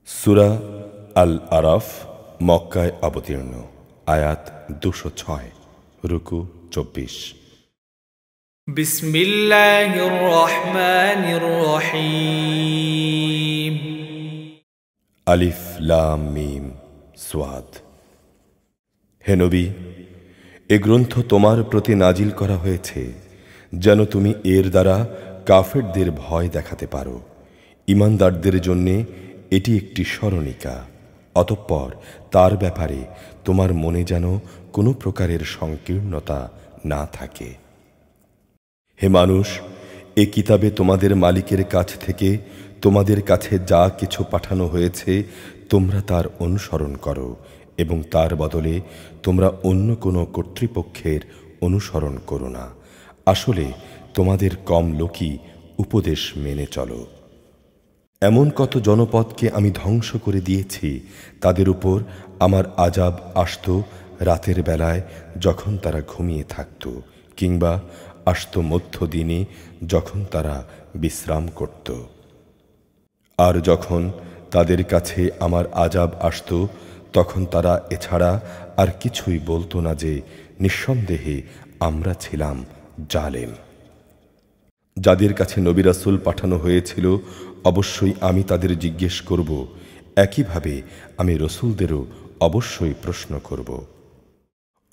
সূরা আল আরাফ মক্কায় অবতীর্ণ। আয়াত 206, রুকু 24। বিসমিল্লাহির রহমানির রহিম। আলিফ লাম মিম সাদ। হে নবী, এ গ্রন্থ তোমার প্রতি নাজিল করা হয়েছে যেন তুমি এর দ্বারা কাফেরদের ভয় দেখাতে পারো। ঈমানদারদের জন্যে এটি একটি স্মরণিকা। অতঃপর তার ব্যাপারে তোমার মনে যেন কোনো প্রকারের সংকীর্ণতা না থাকে। হে মানুষ, এ কিতাবে তোমাদের মালিকের কাছ থেকে তোমাদের কাছে যা কিছু পাঠানো হয়েছে তোমরা তার অনুসরণ করো এবং তার বদলে তোমরা অন্য কোনো কর্তৃপক্ষের অনুসরণ করো না। আসলে তোমাদের কম লোকই উপদেশ মেনে চলো। এমন কত জনপদকে আমি ধ্বংস করে দিয়েছি, তাদের উপর আমার আযাব আসত রাতের বেলায় যখন তারা ঘুমিয়ে থাকত, কিংবা আসত মধ্যদিনে যখন তারা বিশ্রাম করত। আর যখন তাদের কাছে আমার আযাব আসত তখন তারা এছাড়া আর কিছুই বলতো না যে নিঃসন্দেহে আমরা ছিলাম জালেম। যাদের কাছে নবী রাসূল পাঠানো হয়েছিল অবশ্যই আমি তাদের জিজ্ঞেস করব, একইভাবে আমি রসূলদেরও অবশ্যই প্রশ্ন করব।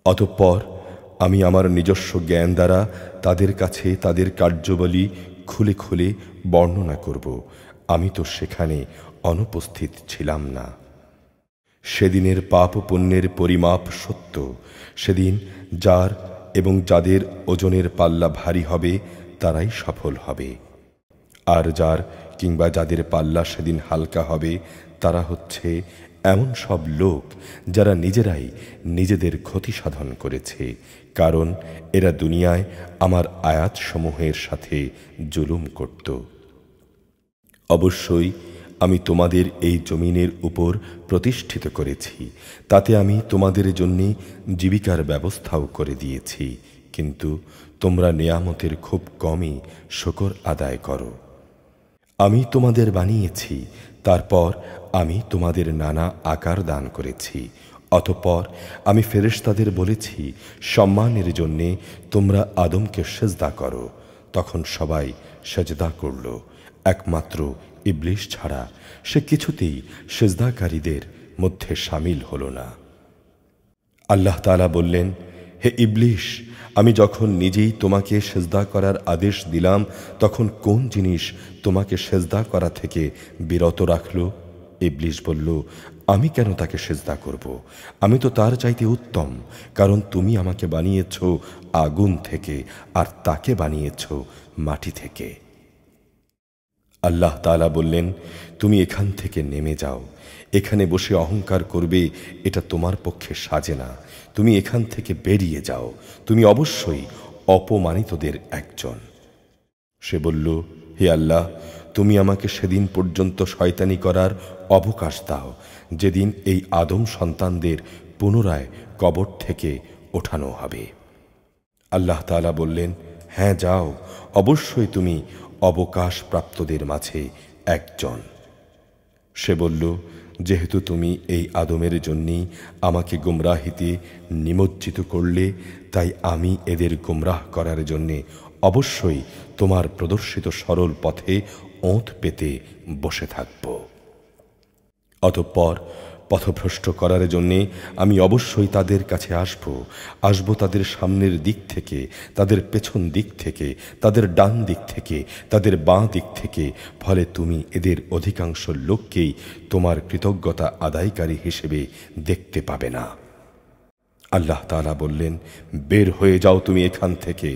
অতঃপর আমি আমার নিজস্ব জ্ঞান দ্বারা তাদের কাছে তাদের কার্যাবলী খুলে খুলে বর্ণনা করব। আমি তো সেখানে অনুপস্থিত ছিলাম না। সেদিনের পাপ পুণ্যের পরিমাপ সত্য। সেদিন যার এবং যাদের ওজনের পাল্লা ভারী হবে তারাই সফল হবে, আর যার কিংবা যাদের পাল্লা সেদিন হালকা হবে তারা হচ্ছে এমন সব লোক যারা নিজেরাই নিজেদের ক্ষতি সাধন করেছে, কারণ এরা দুনিয়ায় আমার আয়াতসমূহের সাথে জুলুম করত। অবশ্যই আমি তোমাদের এই জমিনের উপর প্রতিষ্ঠিত করেছি, তাতে আমি তোমাদের জন্য জীবিকার ব্যবস্থাও করে দিয়েছি, কিন্তু তোমরা নেয়ামতের খুব কমই শুকর আদায় করো। আমি তোমাদের বানিয়েছি, তারপর আমি তোমাদের নানা আকার দান করেছি। অতঃপর আমি ফেরেশতাদের বলেছি, সম্মানের জন্যে তোমরা আদমকে সিজদা করো। তখন সবাই সিজদা করল, একমাত্র ইবলিস ছাড়া। সে কিছুতেই সিজদাকারীদের মধ্যে শামিল হল না। আল্লাহ তাআলা বললেন, হে ইবলিস, আমি যখন নিজেই তোমাকে সিজদা করার আদেশ দিলাম তখন কোন জিনিস তোমাকে সিজদা করা থেকে বিরত রাখল? ইবলিস বলল, আমি কেন তাকে সিজদা করব? আমি তো তার চাইতে উত্তম, কারণ তুমি আমাকে বানিয়েছ আগুন থেকে আর তাকে বানিয়েছ মাটি থেকে। আল্লাহ তাআলা বললেন, তুমি এখান থেকে নেমে যাও। এখানে বসে অহংকার করবে এটা তোমার পক্ষে সাজে না। তুমি এখান থেকে বেরিয়ে যাও, তুমি অবশ্যই অপমানিতদের একজন। সে বলল, হে আল্লাহ, তুমি আমাকে সেদিন পর্যন্ত শয়তানি করার অবকাশ দাও যেদিন এই আদম সন্তানদের পুনরায় কবর থেকে ওঠানো হবে। আল্লাহ তাআলা বললেন, হ্যাঁ যাও, অবশ্যই তুমি অবকাশপ্রাপ্তদের মাঝে একজন। সে বলল, যেহেতু তুমি এই আদমের জন্যই আমাকে গুমরাহিতে নিমজ্জিত করলে, তাই আমি এদের গুমরাহ করার জন্যে অবশ্যই তোমার প্রদর্শিত সরল পথে ওঁত পেতে বসে থাকব। অতঃপর পথভ্রষ্ট করার জন্যে আমি অবশ্যই তাদের কাছে আসব তাদের সামনের দিক থেকে, তাদের পেছন দিক থেকে, তাদের ডান দিক থেকে, তাদের বাঁ দিক থেকে। ফলে তুমি এদের অধিকাংশ লোককেই তোমার কৃতজ্ঞতা আদায়কারী হিসেবে দেখতে পাবে না। আল্লাহ তাআলা বললেন, বের হয়ে যাও তুমি এখান থেকে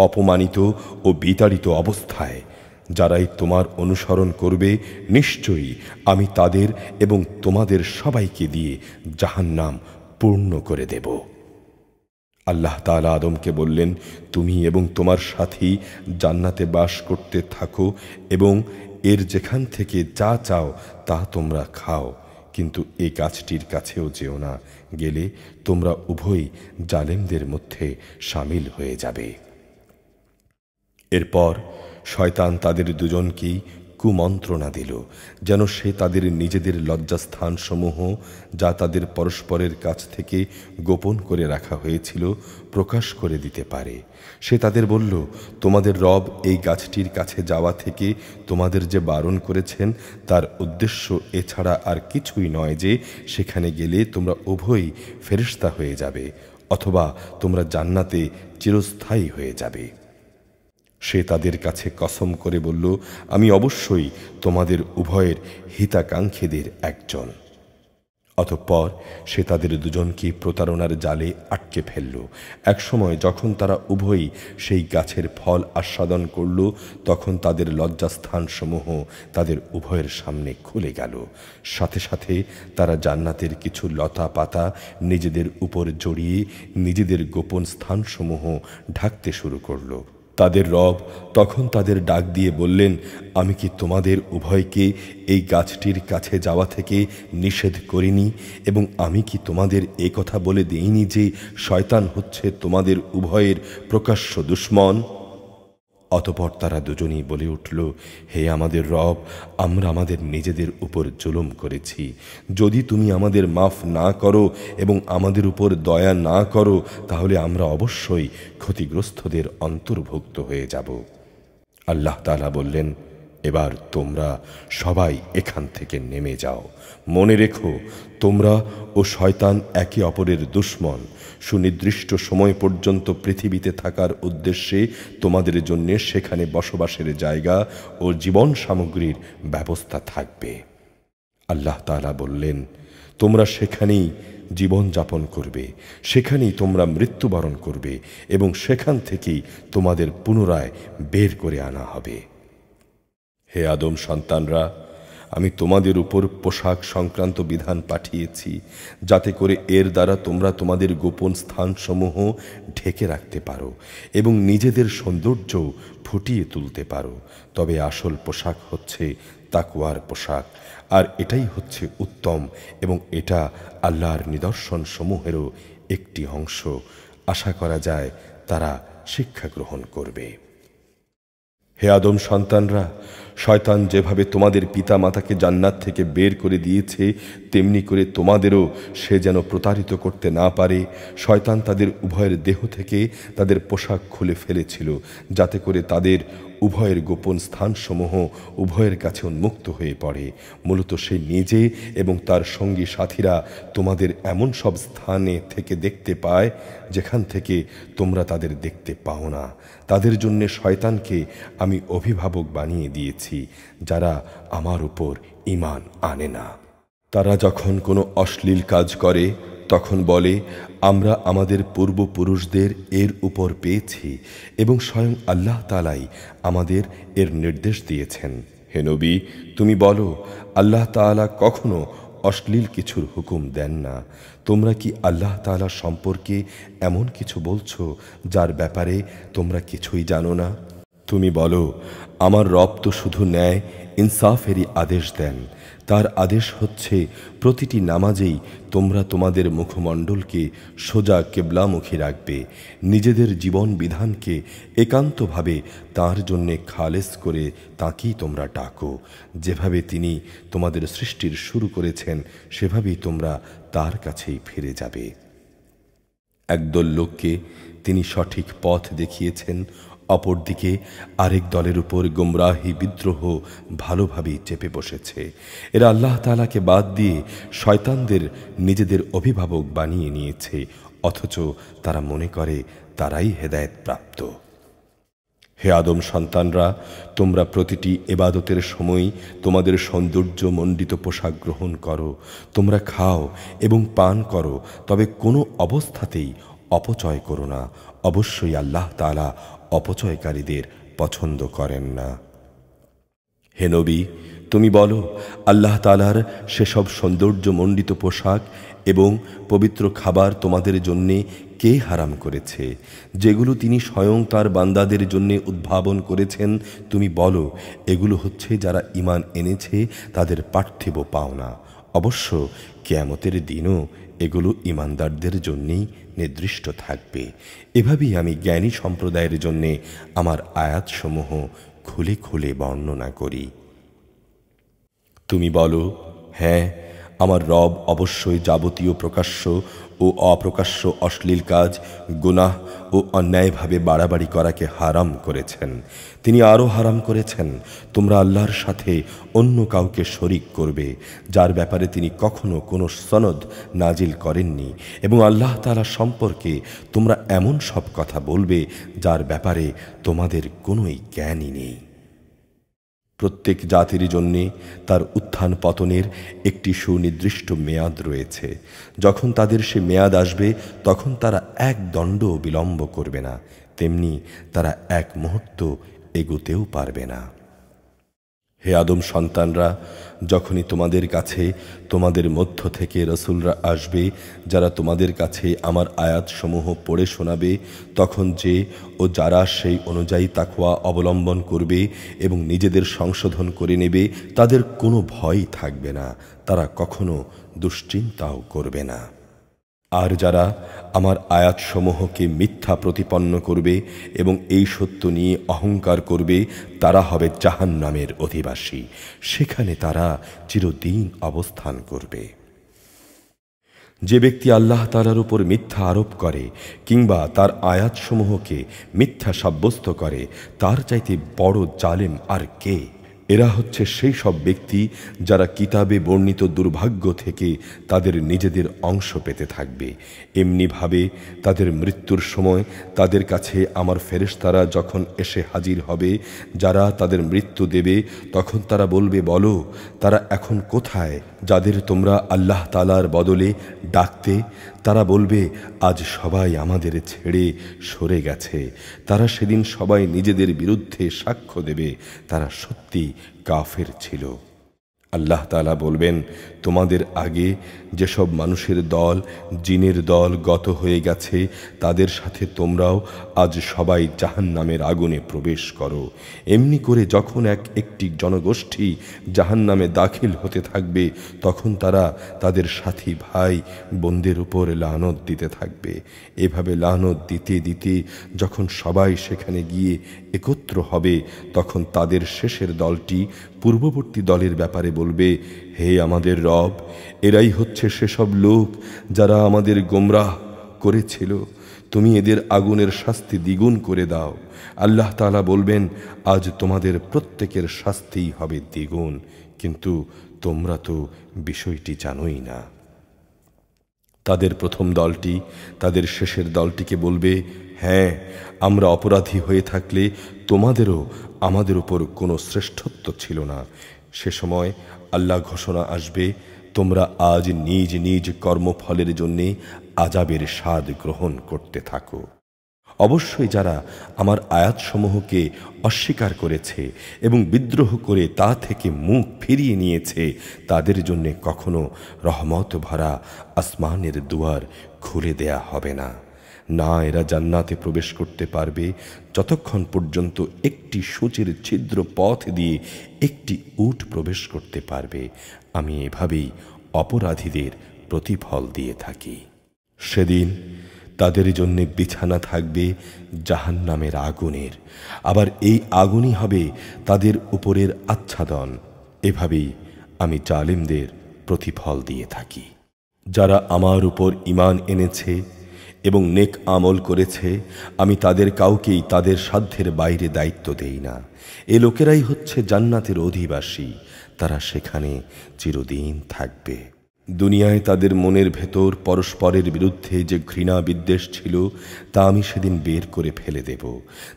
অপমানিত ও বিতাড়িত অবস্থায়। যারাই তোমার অনুসরণ করবে নিশ্চয়ই আমি তাদের এবং তোমাদের সবাইকে দিয়ে জাহান্নাম পূর্ণ করে দেব। আল্লাহ তাআলা আদমকে বললেন, তুমি এবং তোমার সাথী জান্নাতে বাস করতে থাকো এবং এর যেখান থেকে যা চাও তা তোমরা খাও, কিন্তু এই গাছটির কাছেও যেও না, গেলে তোমরা উভয়ই জালেমদের মধ্যে শামিল হয়ে যাবে। এরপর শয়তান তাদের দুজনকেই কুমন্ত্রণা দিল, যেন সে তাদের নিজেদের লজ্জাস্থানসমূহ যা তাদের পরস্পরের কাছ থেকে গোপন করে রাখা হয়েছিল প্রকাশ করে দিতে পারে। সে তাদের বলল, তোমাদের রব এই গাছটির কাছে যাওয়া থেকে তোমাদের যে বারণ করেছেন তার উদ্দেশ্য এছাড়া আর কিছুই নয় যে সেখানে গেলে তোমরা উভয়ই ফেরেশতা হয়ে যাবে অথবা তোমরা জান্নাতে চিরস্থায়ী হয়ে যাবে। সে তাদের কাছে কসম করে বলল, আমি অবশ্যই তোমাদের উভয়ের হিতাকাঙ্ক্ষীদের একজন। অতঃপর সে তাদের দুজনকে প্রতারণার জালে আটকে ফেলল। একসময় যখন তারা উভয়ই সেই গাছের ফল আস্বাদন করল, তখন তাদের লজ্জাস্থানসমূহ তাদের উভয়ের সামনে খুলে গেল। সাথে সাথে তারা জান্নাতের কিছু লতা পাতা নিজেদের উপর জড়িয়ে নিজেদের গোপন স্থানসমূহ ঢাকতে শুরু করল। তাদের রব তখন তাদের ডাক দিয়ে বললেন, আমি কি তোমাদের উভয়কে এই গাছটির কাছে যাওয়া থেকে নিষেধ করিনি এবং আমি কি তোমাদের এই কথা বলে দেইনি যে শয়তান হচ্ছে তোমাদের উভয়ের প্রকাশ্য দুশমন? অতঃপর তারা দুজনেই বলে উঠল, হে আমাদের রব, আমরা আমাদের নিজেদের উপর জুলুম করেছি। যদি তুমি আমাদের মাফ না করো এবং আমাদের উপর দয়া না করো তাহলে আমরা অবশ্যই ক্ষতিগ্রস্তদের অন্তর্ভুক্ত হয়ে যাব। আল্লাহ তাআলা বললেন, এবার তোমরা সবাই এখান থেকে নেমে যাও। মনে রেখো, তোমরা ও শয়তান একে অপরের দুশমন। সুনির্দিষ্ট সময় পর্যন্ত পৃথিবীতে থাকার উদ্দেশ্যে তোমাদের জন্য সেখানে বসবাসের জায়গা ও জীবন সামগ্রীর ব্যবস্থা থাকবে। আল্লাহ তাআলা বললেন, তোমরা সেখানেই জীবন যাপন করবে, সেখানেই তোমরা মৃত্যুবরণ করবে এবং সেখান থেকেই তোমাদের পুনরায় বের করে আনা হবে। হে আদম সন্তানরা, আমি তোমাদের উপর পোশাক সংক্রান্ত বিধান পাঠিয়েছি যাতে করে এর দ্বারা তোমরা তোমাদের গোপন স্থানসমূহ ঢেকে রাখতে পারো এবং নিজেদের সৌন্দর্য ফুটিয়ে তুলতে পারো। তবে আসল পোশাক হচ্ছে তাকওয়ার পোশাক, আর এটাই হচ্ছে উত্তম এবং এটা আল্লাহর নিদর্শন সমূহেরও একটি অংশ। আশা করা যায় তারা শিক্ষা গ্রহণ করবে। হে আদম সন্তানরা, শয়তান যেভাবে তোমাদের পিতা মাতাকে জান্নাত থেকে বের করে দিয়েছে তেমনি করে তোমাদেরও সে যেন প্রতারিত করতে না পারে, শয়তান তাদের উভয়ের দেহ থেকে তাদের পোশাক খুলে ফেলেছিল যাতে করে তাদের উভয়ের গোপন স্থানসমূহ উভয়ের কাছে উন্মুক্ত হয়ে পড়ে। মূলত সে নিজে এবং তার সঙ্গী সাথীরা তোমাদের এমন সব স্থানে থেকে দেখতে পায় যেখান থেকে তোমরা তাদের দেখতে পাও না। তাদের জন্য শয়তানকে আমি অভিভাবক বানিয়ে দিয়েছি যারা আমার উপর ঈমান আনে না। তারা যখন কোনো অশ্লীল কাজ করে তখন বলে, আমরা আমাদের পূর্বপুরুষদের এর উপর পেয়েছি এবং স্বয়ং আল্লাহ তাআলাই আমাদের এর নির্দেশ দিয়েছেন। হে নবী, তুমি বলো, আল্লাহ তাআলা কখনো অশ্লীল কিছুর হুকুম দেন না। তোমরা কি আল্লাহ তাআলা সম্পর্কে এমন কিছু বলছো যার ব্যাপারে তোমরা কিছুই জানো না? তুমি বলো, আমার রব তো শুধু ন্যায় ইনসাফেরই আদেশ দেন। তার আদেশ হচ্ছে প্রতিটি নামাজেই তোমরা তোমাদের মুখমণ্ডলকে সোজা কেবলামুখী রাখবে, নিজেদের জীবন বিধানকে একান্তভাবে তাঁর জন্যে খালেস করে তাঁকেই তোমরা ডাকো। যেভাবে তিনি তোমাদের সৃষ্টির শুরু করেছেন সেভাবেই তোমরা তার কাছেই ফিরে যাবে। একদল লোককে তিনি সঠিক পথ দেখিয়েছেন, অপরদিকে আরেক দলের উপর গোমরাহি বিদ্রোহ ভালোভাবেই চেপে বসেছে। এরা আল্লাহ তাআলাকে বাদ দিয়ে শয়তানদের নিজেদের অভিভাবক বানিয়ে নিয়েছে, অথচ তারা মনে করে তারাই হেদায়েত প্রাপ্ত। হে আদম সন্তানরা, তোমরা প্রতিটি ইবাদতের সময় তোমাদের সৌন্দর্য মণ্ডিত পোশাক গ্রহণ করো, তোমরা খাও এবং পান করো, তবে কোনো অবস্থাতেই অপচয় করো না। অবশ্যই আল্লাহ তাআলা অপচয়কারীদের পছন্দ করেন না। হে নবী, তুমি বলো, আল্লাহ তাআলার সেসব সৌন্দর্যমণ্ডিত পোশাক এবং পবিত্র খাবার তোমাদের জন্যে কে হারাম করেছে, যেগুলো তিনি স্বয়ং তার বান্দাদের জন্য উদ্ভাবন করেছেন? তুমি বলো, এগুলো হচ্ছে যারা ঈমান এনেছে তাদের পার্থিব পাওনা। অবশ্য কিয়ামতের দিনও এগুলো ঈমানদারদের জন্যই নির্দিষ্ট থাকবে। এভাবেই আমি জ্ঞানী সম্প্রদায়ের জন্যে আমার আয়াতসমূহ খুলে খুলে বর্ণনা করি। তুমি বলো, হ্যাঁ, আমার রব অবশ্যই যাবতীয় প্রকাশ্য ও অপ্রকাশ্য অশ্লীল কাজ, গুনাহ ও অন্যায়ভাবে বাড়াবাড়ি করাকে হারাম করেছেন। তিনি আরও হারাম করেছেন তোমরা আল্লাহর সাথে অন্য কাউকে শরিক করবে, যার ব্যাপারে তিনি কখনো কোনো সনদ নাজিল করেননি, এবং আল্লাহ তাআলা সম্পর্কে তোমরা এমন সব কথা বলবে যার ব্যাপারে তোমাদের কোনোই জ্ঞানই নেই। প্রত্যেক জাতির জন্যে তার উত্থান পতনের একটি সুনির্দিষ্ট মেয়াদ রয়েছে। যখন তাদের সে মেয়াদ আসবে তখন তারা এক দণ্ডও বিলম্ব করবে না, তেমনি তারা এক মুহূর্ত এগোতেও পারবে না। হে আদম সন্তানরা, যখনই তোমাদের কাছে তোমাদের মধ্য থেকে রসুলরা আসবে যারা তোমাদের কাছে আমার আয়াতসমূহ পড়ে শোনাবে, তখন যে ও যারা সেই অনুযায়ী তাকওয়া অবলম্বন করবে এবং নিজেদের সংশোধন করে নেবে, তাদের কোনো ভয় থাকবে না, তারা কখনো দুশ্চিন্তাও করবে না। আর যারা আমার আয়াতসমূহকে মিথ্যা প্রতিপন্ন করবে এবং এই সত্য নিয়ে অহংকার করবে, তারা হবে জাহান্নামের অধিবাসী, সেখানে তারা চিরদিন অবস্থান করবে। যে ব্যক্তি আল্লাহ তাআলার উপর মিথ্যা আরোপ করে কিংবা তার আয়াতসমূহকে মিথ্যা সাব্যস্ত করে, তার চাইতে বড় জালেম আর কে? এরা হচ্ছে সেই সব ব্যক্তি যারা কিতাবে বর্ণিত দুর্ভাগ্য থেকে তাদের নিজেদের অংশ পেতে থাকবে। এমনিভাবে তাদের মৃত্যুর সময় তাদের কাছে আমার ফেরেশতারা যখন এসে হাজির হবে, যারা তাদের মৃত্যু দেবে, তখন তারা বলবে, বলো, তারা এখন কোথায় যাদের তোমরা আল্লাহ তাআলার বদলে ডাকতে? তারা বলবে, আজ সবাই আমাদের ছেড়ে সরে গেছে। তারা সেদিন সবাই নিজেদের বিরুদ্ধে সাক্ষ্য দেবে, তারা সত্যি কাফের ছিল। আল্লাহ তাআলা বলবেন, তোমাদের আগে যেসব মানুষের দল, জিনের দল গত হয়ে গেছে, তাদের সাথে তোমরাও আজ সবাই জাহান্নামের আগুনে প্রবেশ করো। এমনি করে যখন একটি জনগোষ্ঠী জাহান্নামে দাখিল হতে থাকবে, তখন তারা তাদের সাথী ভাই বোনদের উপর লানত দিতে থাকবে। এভাবে লানত দিতে দিতে যখন সবাই সেখানে গিয়ে একত্র হবে, তখন তাদের শেষের দলটি পূর্ববর্তী দলের ব্যাপারে বলবে, হে আমাদের রব, এরাই হচ্ছে সেসব লোক যারা আমাদের গোমরাহ করেছিল, তুমি এদের আগুনের শাস্তি দ্বিগুণ করে দাও। আল্লাহ তাআলা বলবেন, আজ তোমাদের প্রত্যেকের শাস্তিই হবে দ্বিগুণ, কিন্তু তোমরা তো বিষয়টি জানোই না। তাদের প্রথম দলটি তাদের শেষের দলটিকে বলবে, হ্যাঁ, আমরা অপরাধী হয়ে থাকলে তোমাদেরও আমাদের উপর কোনো শ্রেষ্ঠত্ব ছিল না। সে সময় আল্লাহ ঘোষণা আসবে, তোমরা আজ নিজ নিজ কর্মফলের জন্যে আযাবের স্বাদ গ্রহণ করতে থাকো। অবশ্যই যারা আমার আয়াতসমূহকে অস্বীকার করেছে এবং বিদ্রোহ করে তা থেকে মুখ ফিরিয়ে নিয়েছে, তাদের জন্য কখনো রহমত ভরা আসমানের দুয়ার খুলে দেয়া হবে না। না এরা জান্নাতে প্রবেশ করতে পারবে যতক্ষণ পর্যন্ত একটি সূচের ছিদ্র পথ দিয়ে একটি উট প্রবেশ করতে পারবে। আমি এভাবেই অপরাধীদের প্রতিফল দিয়ে থাকি। সেদিন তাদের জন্য বিছানা থাকবে জাহান্নামের আগুনের, আবার এই আগুনই হবে তাদের উপরের আচ্ছাদন। এভাবেই আমি জালিমদের প্রতিফল দিয়ে থাকি। যারা আমার উপর ঈমান এনেছে এবং নেক আমল করেছে, আমি তাদের কাউকেই তাদের সাধ্যের বাইরে দায়িত্ব দেই না। এ লোকেরাই হচ্ছে জান্নাতের অধিবাসী, তারা সেখানে চিরদিন থাকবে। দুনিয়ায় তাদের মনের ভেতর পরস্পরের বিরুদ্ধে যে ঘৃণা বিদ্বেষ ছিল, তা আমি সেদিন বের করে ফেলে দেব।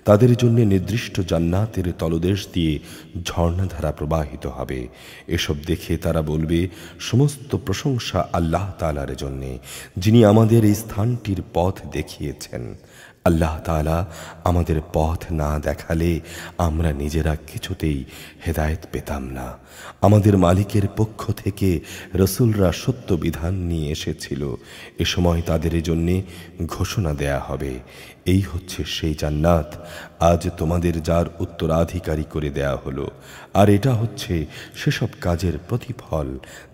তাদের জন্য নির্দিষ্ট জান্নাতের তলদেশ দিয়ে ঝর্ণাধারা প্রবাহিত হবে। এসব দেখে তারা বলবে, সমস্ত প্রশংসা আল্লাহ তাআলার জন্যে, যিনি আমাদের এই স্থানটির পথ দেখিয়েছেন। আল্লাহ তাআলা আমাদের পথ না দেখালে আমরা নিজেরা কিছুতেই হেদায়েত পেতাম না। আমাদের মালিকের পক্ষ থেকে রসুলরা সত্য বিধান নিয়ে এসেছিল। এ সময় তাদের জন্যে ঘোষণা দেয়া হবে, এই হচ্ছে সেই জান্নাত আজ তোমাদের যার উত্তরাধিকারী করে দেয়া হলো, আর এটা হচ্ছে সেসব কাজের প্রতিফল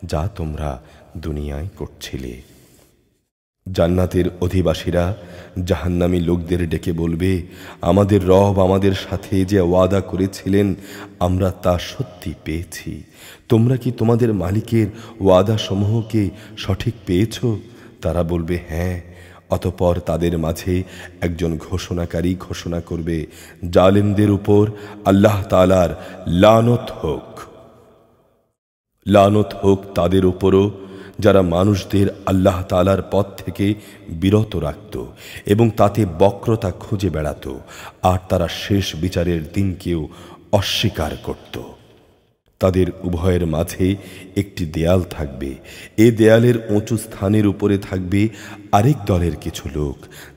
যা তোমরা দুনিয়ায় করছিলে। জান্নাতের অধিবাসীরা জাহান্নামী লোকদের ডেকে বলবে, আমাদের রব আমাদের সাথে যে ওয়াদা করেছিলেন আমরা তা সত্যি পেয়েছি। তোমরা কি তোমাদের মালিকের ওয়াদা সমূহকে সঠিক পেয়েছ? তারা বলবে, হ্যাঁ। অতঃপর তাদের মাঝে একজন ঘোষণাকারী ঘোষণা করবে, জালেমদের উপর আল্লাহ তাআলার লানত হোক। লানত হোক তাদের উপরও যারা মানুষদের আল্লাহ তাআলার পথ থেকে বিরত রাখত এবং তাতে বক্রতা খুঁজে বেড়াত, আর তারা শেষ বিচারের দিনকেও অস্বীকার করত। তাদের উভয়ের মাঝে একটি দেয়াল থাকবে। এ দেয়ালের উঁচু স্থানের উপরে থাকবে আরেক দলের কিছু লোক,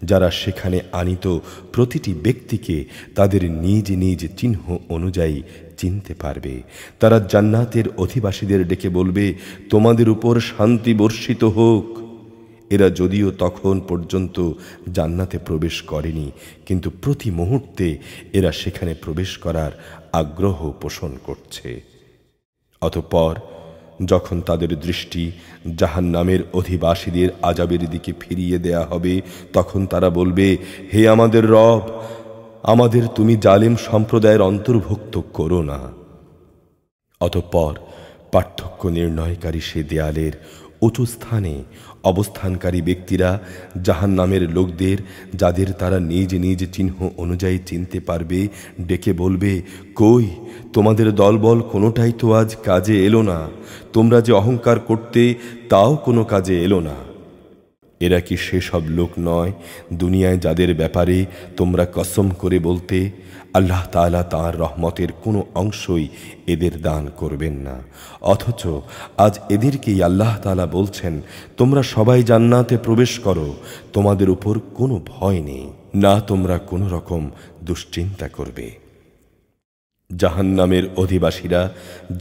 যারা সেখানে আনিত প্রতিটি ব্যক্তিকে তাদের নিজ নিজ চিহ্ন অনুযায়ী চিনতে পারবে। তারা জান্নাতের অধিবাসীদের ডেকে বলবে, তোমাদের উপর শান্তি বর্ষিত হোক। এরা যদিও তখন পর্যন্ত জান্নাতে প্রবেশ করেনি, কিন্তু প্রতি মুহূর্তে এরা সেখানে প্রবেশ করার আগ্রহ পোষণ করছে। অতঃপর যখন তাদের দৃষ্টি জাহান্নামের অধিবাসীদের আযাবের দিকে ফিরিয়ে দেয়া হবে, তখন তারা বলবে, হে আমাদের রব, আমাদের তুমি জালেম সম্প্রদায়ের অন্তর্ভুক্ত করো না। অতঃপর পার্থক্য নির্ণয়কারী সে দেয়ালের উঁচু স্থানে অবস্থানকারী ব্যক্তিরা জাহান্নামের লোকদের, যাদের তারা নিজ নিজ চিহ্ন অনুযায়ী চিনতে পারবে, ডেকে বলবে, কই তোমাদের দলবল কোনোটাই তো আজ কাজে এলো না। তোমরা যে অহংকার করতে তাও কোনো কাজে এলো না। এরা কি সেসব লোক নয় দুনিয়ায় যাদের ব্যাপারে তোমরা কসম করে বলতে, আল্লাহ তাআলা তাঁর রহমতের কোনো অংশই এদের দান করবেন না? অথচ আজ এদেরকেই আল্লাহ তাআলা বলছেন, তোমরা সবাই জান্নাতে প্রবেশ করো, তোমাদের উপর কোনো ভয় নেই, না তোমরা কোনো রকম দুশ্চিন্তা করবে। জাহান্নামের অধিবাসীরা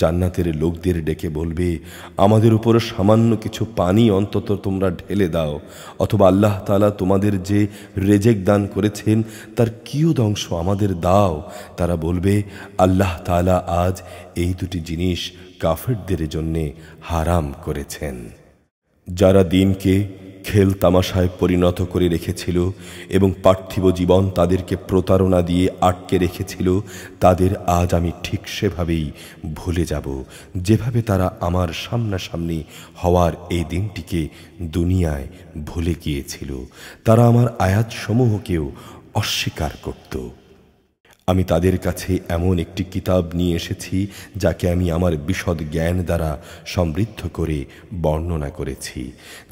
জান্নাতের লোকদের ডেকে বলবে, আমাদের উপর সামান্য কিছু পানি অন্তত তোমরা ঢেলে দাও, অথবা আল্লাহ তাআলা তোমাদের যে রেজেক দান করেছেন তার কিয়দ অংশ আমাদের দাও। তারা বলবে, আল্লাহ তাআলা আজ এই দুটি জিনিস কাফেরদের জন্যে হারাম করেছেন। যারা দিনকে খেল তামাশায় পরিণত করে রেখেছিল এবং পার্থিব জীবন তাদেরকে প্রতারণা দিয়ে আটকে রেখেছিল, তাদের আজ আমি ঠিক সেভাবেই ভুলে যাব যেভাবে তারা আমার সামনাসামনি হওয়ার এই দিনটিকে দুনিয়ায় ভুলে গিয়েছিল। তারা আমার আয়াতসমূহকেও অস্বীকার করত। আমি তাদের কাছে এমন একটি কিতাব নিয়ে এসেছি যাকে আমি আমার বিশদ জ্ঞান দ্বারা সমৃদ্ধ করে বর্ণনা করেছি।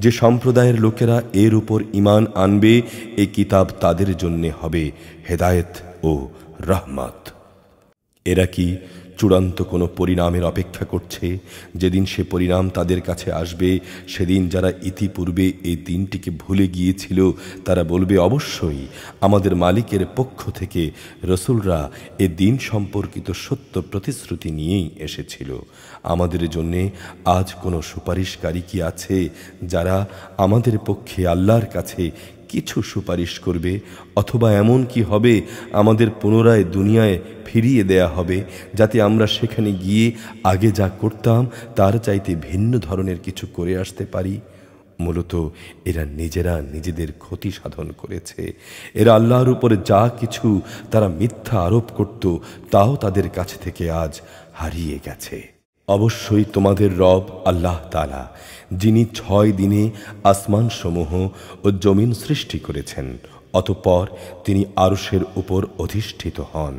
যে সম্প্রদায়ের লোকেরা এর উপর ঈমান আনবে, এই কিতাব তাদের জন্য হবে হেদায়েত ও রহমত। এরা কি চূড়ান্ত কোনো পরিণামের অপেক্ষা করছে? যেদিন সে পরিণাম তাদের কাছে আসবে, সেদিন যারা ইতিপূর্বে এই দিনটিকে ভুলে গিয়েছিল তারা বলবে, অবশ্যই আমাদের মালিকের পক্ষ থেকে রসুলরা এ দিন সম্পর্কিত সত্য প্রতিশ্রুতি নিয়েই এসেছিল। আমাদের জন্যে আজ কোনো সুপারিশকারী কি আছে যারা আমাদের পক্ষে আল্লাহর কাছে কিছু সুপারিশ করবে? অথবা এমন কি হবে আমাদের পুনরায় দুনিয়ায় ফিরিয়ে দেয়া হবে, যাতে আমরা সেখানে গিয়ে আগে যা করতাম তার চাইতে ভিন্ন ধরনের কিছু করে আসতে পারি? মূলত এরা নিজেরা নিজেদের ক্ষতি সাধন করেছে। এরা আল্লাহর উপরে যা কিছু তারা মিথ্যা আরোপ করত, তাও তাদের কাছ থেকে আজ হারিয়ে গেছে। অবশ্যই তোমাদের রব আল্লাহ তাআলা, যিনি 6 দিনে আসমানসমূহ ও জমিন সৃষ্টি করেছেন, অতঃপর তিনি আরশের উপর অধিষ্ঠিত হন।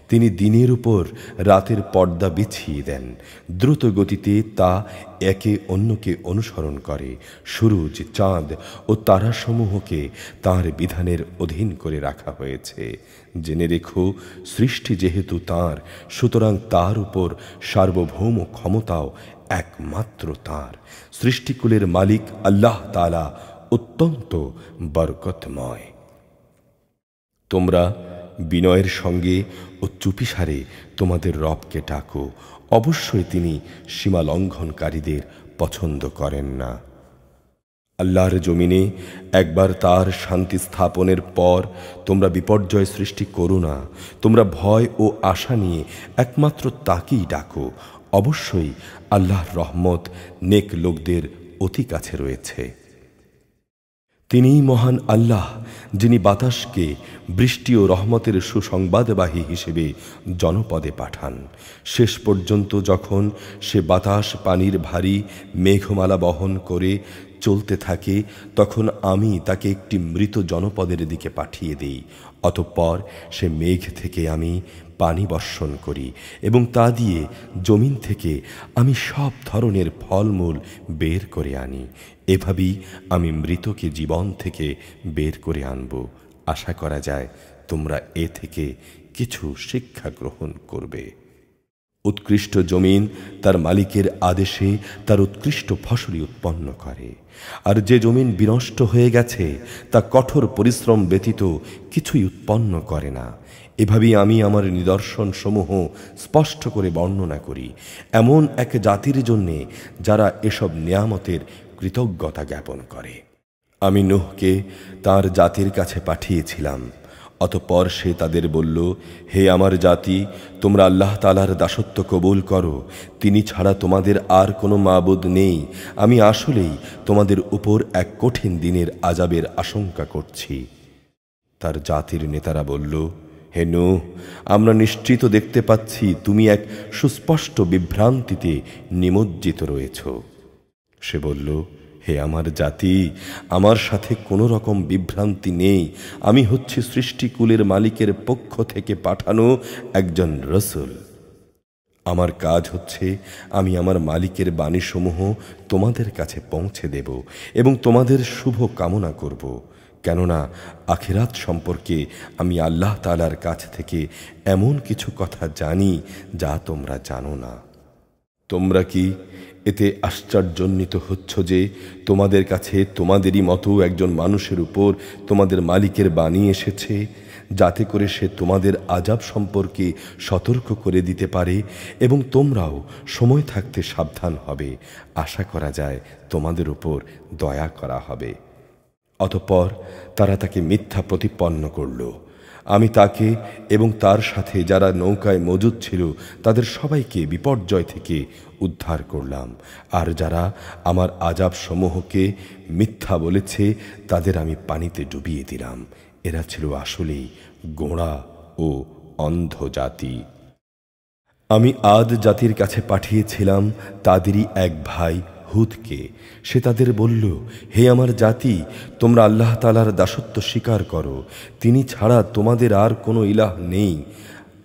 তিনি দিনের উপর রাতের পর্দা বিছিয়ে দেন, দ্রুত গতিতে তা একে অন্যকে অনুসরণ করে। সূরজ, চাঁদ ও তারাসমূহকে তাঁর বিধানের অধীন করে রাখা হয়েছে। জেনে রেখো, সৃষ্টি যেহেতু তাঁর, সুতরাং তার উপর সার্বভৌম ক্ষমতাও একমাত্র তাঁর। সৃষ্টিকুলের মালিক আল্লাহ তাআলা অত্যন্ত বরকতময়। তোমরা বিনয়ের সঙ্গে ও চুপিসারে তোমাদের রবকে ডাকো, অবশ্যই তিনি সীমা লঙ্ঘনকারীদের পছন্দ করেন না। আল্লাহর জমিনে একবার তার শান্তি স্থাপনের পর তোমরা বিপর্যয় সৃষ্টি করো না। তোমরা ভয় ও আশা নিয়ে একমাত্র তাকেই ডাকো। অবশ্যই আল্লাহর রহমত নেক লোকদের অতি কাছে রয়েছে। তিনিই মহান আল্লাহ, যিনি বাতাসকে বৃষ্টি ও রহমতের সুসংবাদবাহী হিসেবে জনপদে পাঠান। শেষ পর্যন্ত যখন সে বাতাস পানির ভারী মেঘমালা বহন করে চলতে থাকে, তখন আমি তাকে একটি মৃত জনপদের দিকে পাঠিয়ে দিই। অতঃপর সে মেঘ থেকে আমি পানি বর্ষণ করি এবং তা দিয়ে জমিন থেকে আমি সব ধরনের ফলমূল বের করে আনি। এভাবেই আমি মৃতকে জীবন থেকে বের করে আনব। আশা করা যায় তোমরা এ থেকে কিছু শিক্ষা গ্রহণ করবে। উৎকৃষ্ট জমিন তার মালিকের আদেশে তার উৎকৃষ্ট ফসলই উৎপন্ন করে, আর যে জমিন বিনষ্ট হয়ে গেছে তা কঠোর পরিশ্রম ব্যতীত কিছুই উৎপন্ন করে না। এভাবেই আমি আমার নিদর্শন সমূহ স্পষ্ট করে বর্ণনা করি এমন এক জাতির জন্যে যারা এসব নিয়ামতের কৃতজ্ঞতা জ্ঞাপন করে। আমি নূহকে তার জাতির কাছে পাঠিয়েছিলাম। অতঃপর সে তাদের বলল, হে আমার জাতি, তোমরা আল্লাহ তাআলার দাসত্ব কবুল করো। তিনি ছাড়া তোমাদের আর কোনো মাবুদ নেই। আমি আসলেই তোমাদের উপর এক কঠিন দিনের আযাবের আশঙ্কা করছি। তার জাতির নেতারা বলল, হে নূহ, আমরা নিশ্চিত দেখতে পাচ্ছি তুমি এক সুস্পষ্ট বিভ্রান্তিতে নিমজ্জিত রয়েছ। সে বলল, হে আমার জাতি, আমার সাথে কোনো রকম বিভ্রান্তি নেই। আমি হচ্ছি সৃষ্টিকুলের মালিকের পক্ষ থেকে পাঠানো একজন রসূল। আমার কাজ হচ্ছে আমি আমার মালিকের বাণীসমূহ তোমাদের কাছে পৌঁছে দেব এবং তোমাদের শুভ কামনা করব। কেননা আখিরাত সম্পর্কে আমি আল্লাহ তাআলার কাছ থেকে এমন কিছু কথা জানি যা তোমরা জানো না। তোমরা কি এতে আশ্চর্যান্বিত হচ্ছ যে তোমাদের কাছে তোমাদেরই মতো একজন মানুষের উপর তোমাদের মালিকের বাণী এসেছে, যাতে করে সে তোমাদের আযাব সম্পর্কে সতর্ক করে দিতে পারে এবং তোমরাও সময় থাকতে সাবধান হবে। আশা করা যায় তোমাদের উপর দয়া করা হবে। অতঃপর তারা তাকে মিথ্যা প্রতিপন্ন করল। আমি তাকে এবং তার সাথে যারা নৌকায় মজুদ ছিল তাদের সবাইকে বিপর্যয় থেকে উদ্ধার করলাম, আর যারা আমার আযাব সমূহকে মিথ্যা বলেছে তাদের আমি পানিতে ডুবিয়ে দিলাম। এরা ছিল আসলেই গোঁড়া ও অন্ধ জাতি। আমি আদ জাতির কাছে পাঠিয়েছিলাম তাদেরই এক ভাই হুদকে। সে তাদের বলল, হে আমার জাতি, তোমরা আল্লাহ তাআলার দাসত্ব স্বীকার করো। তিনি ছাড়া তোমাদের আর কোনো ইলাহ নেই।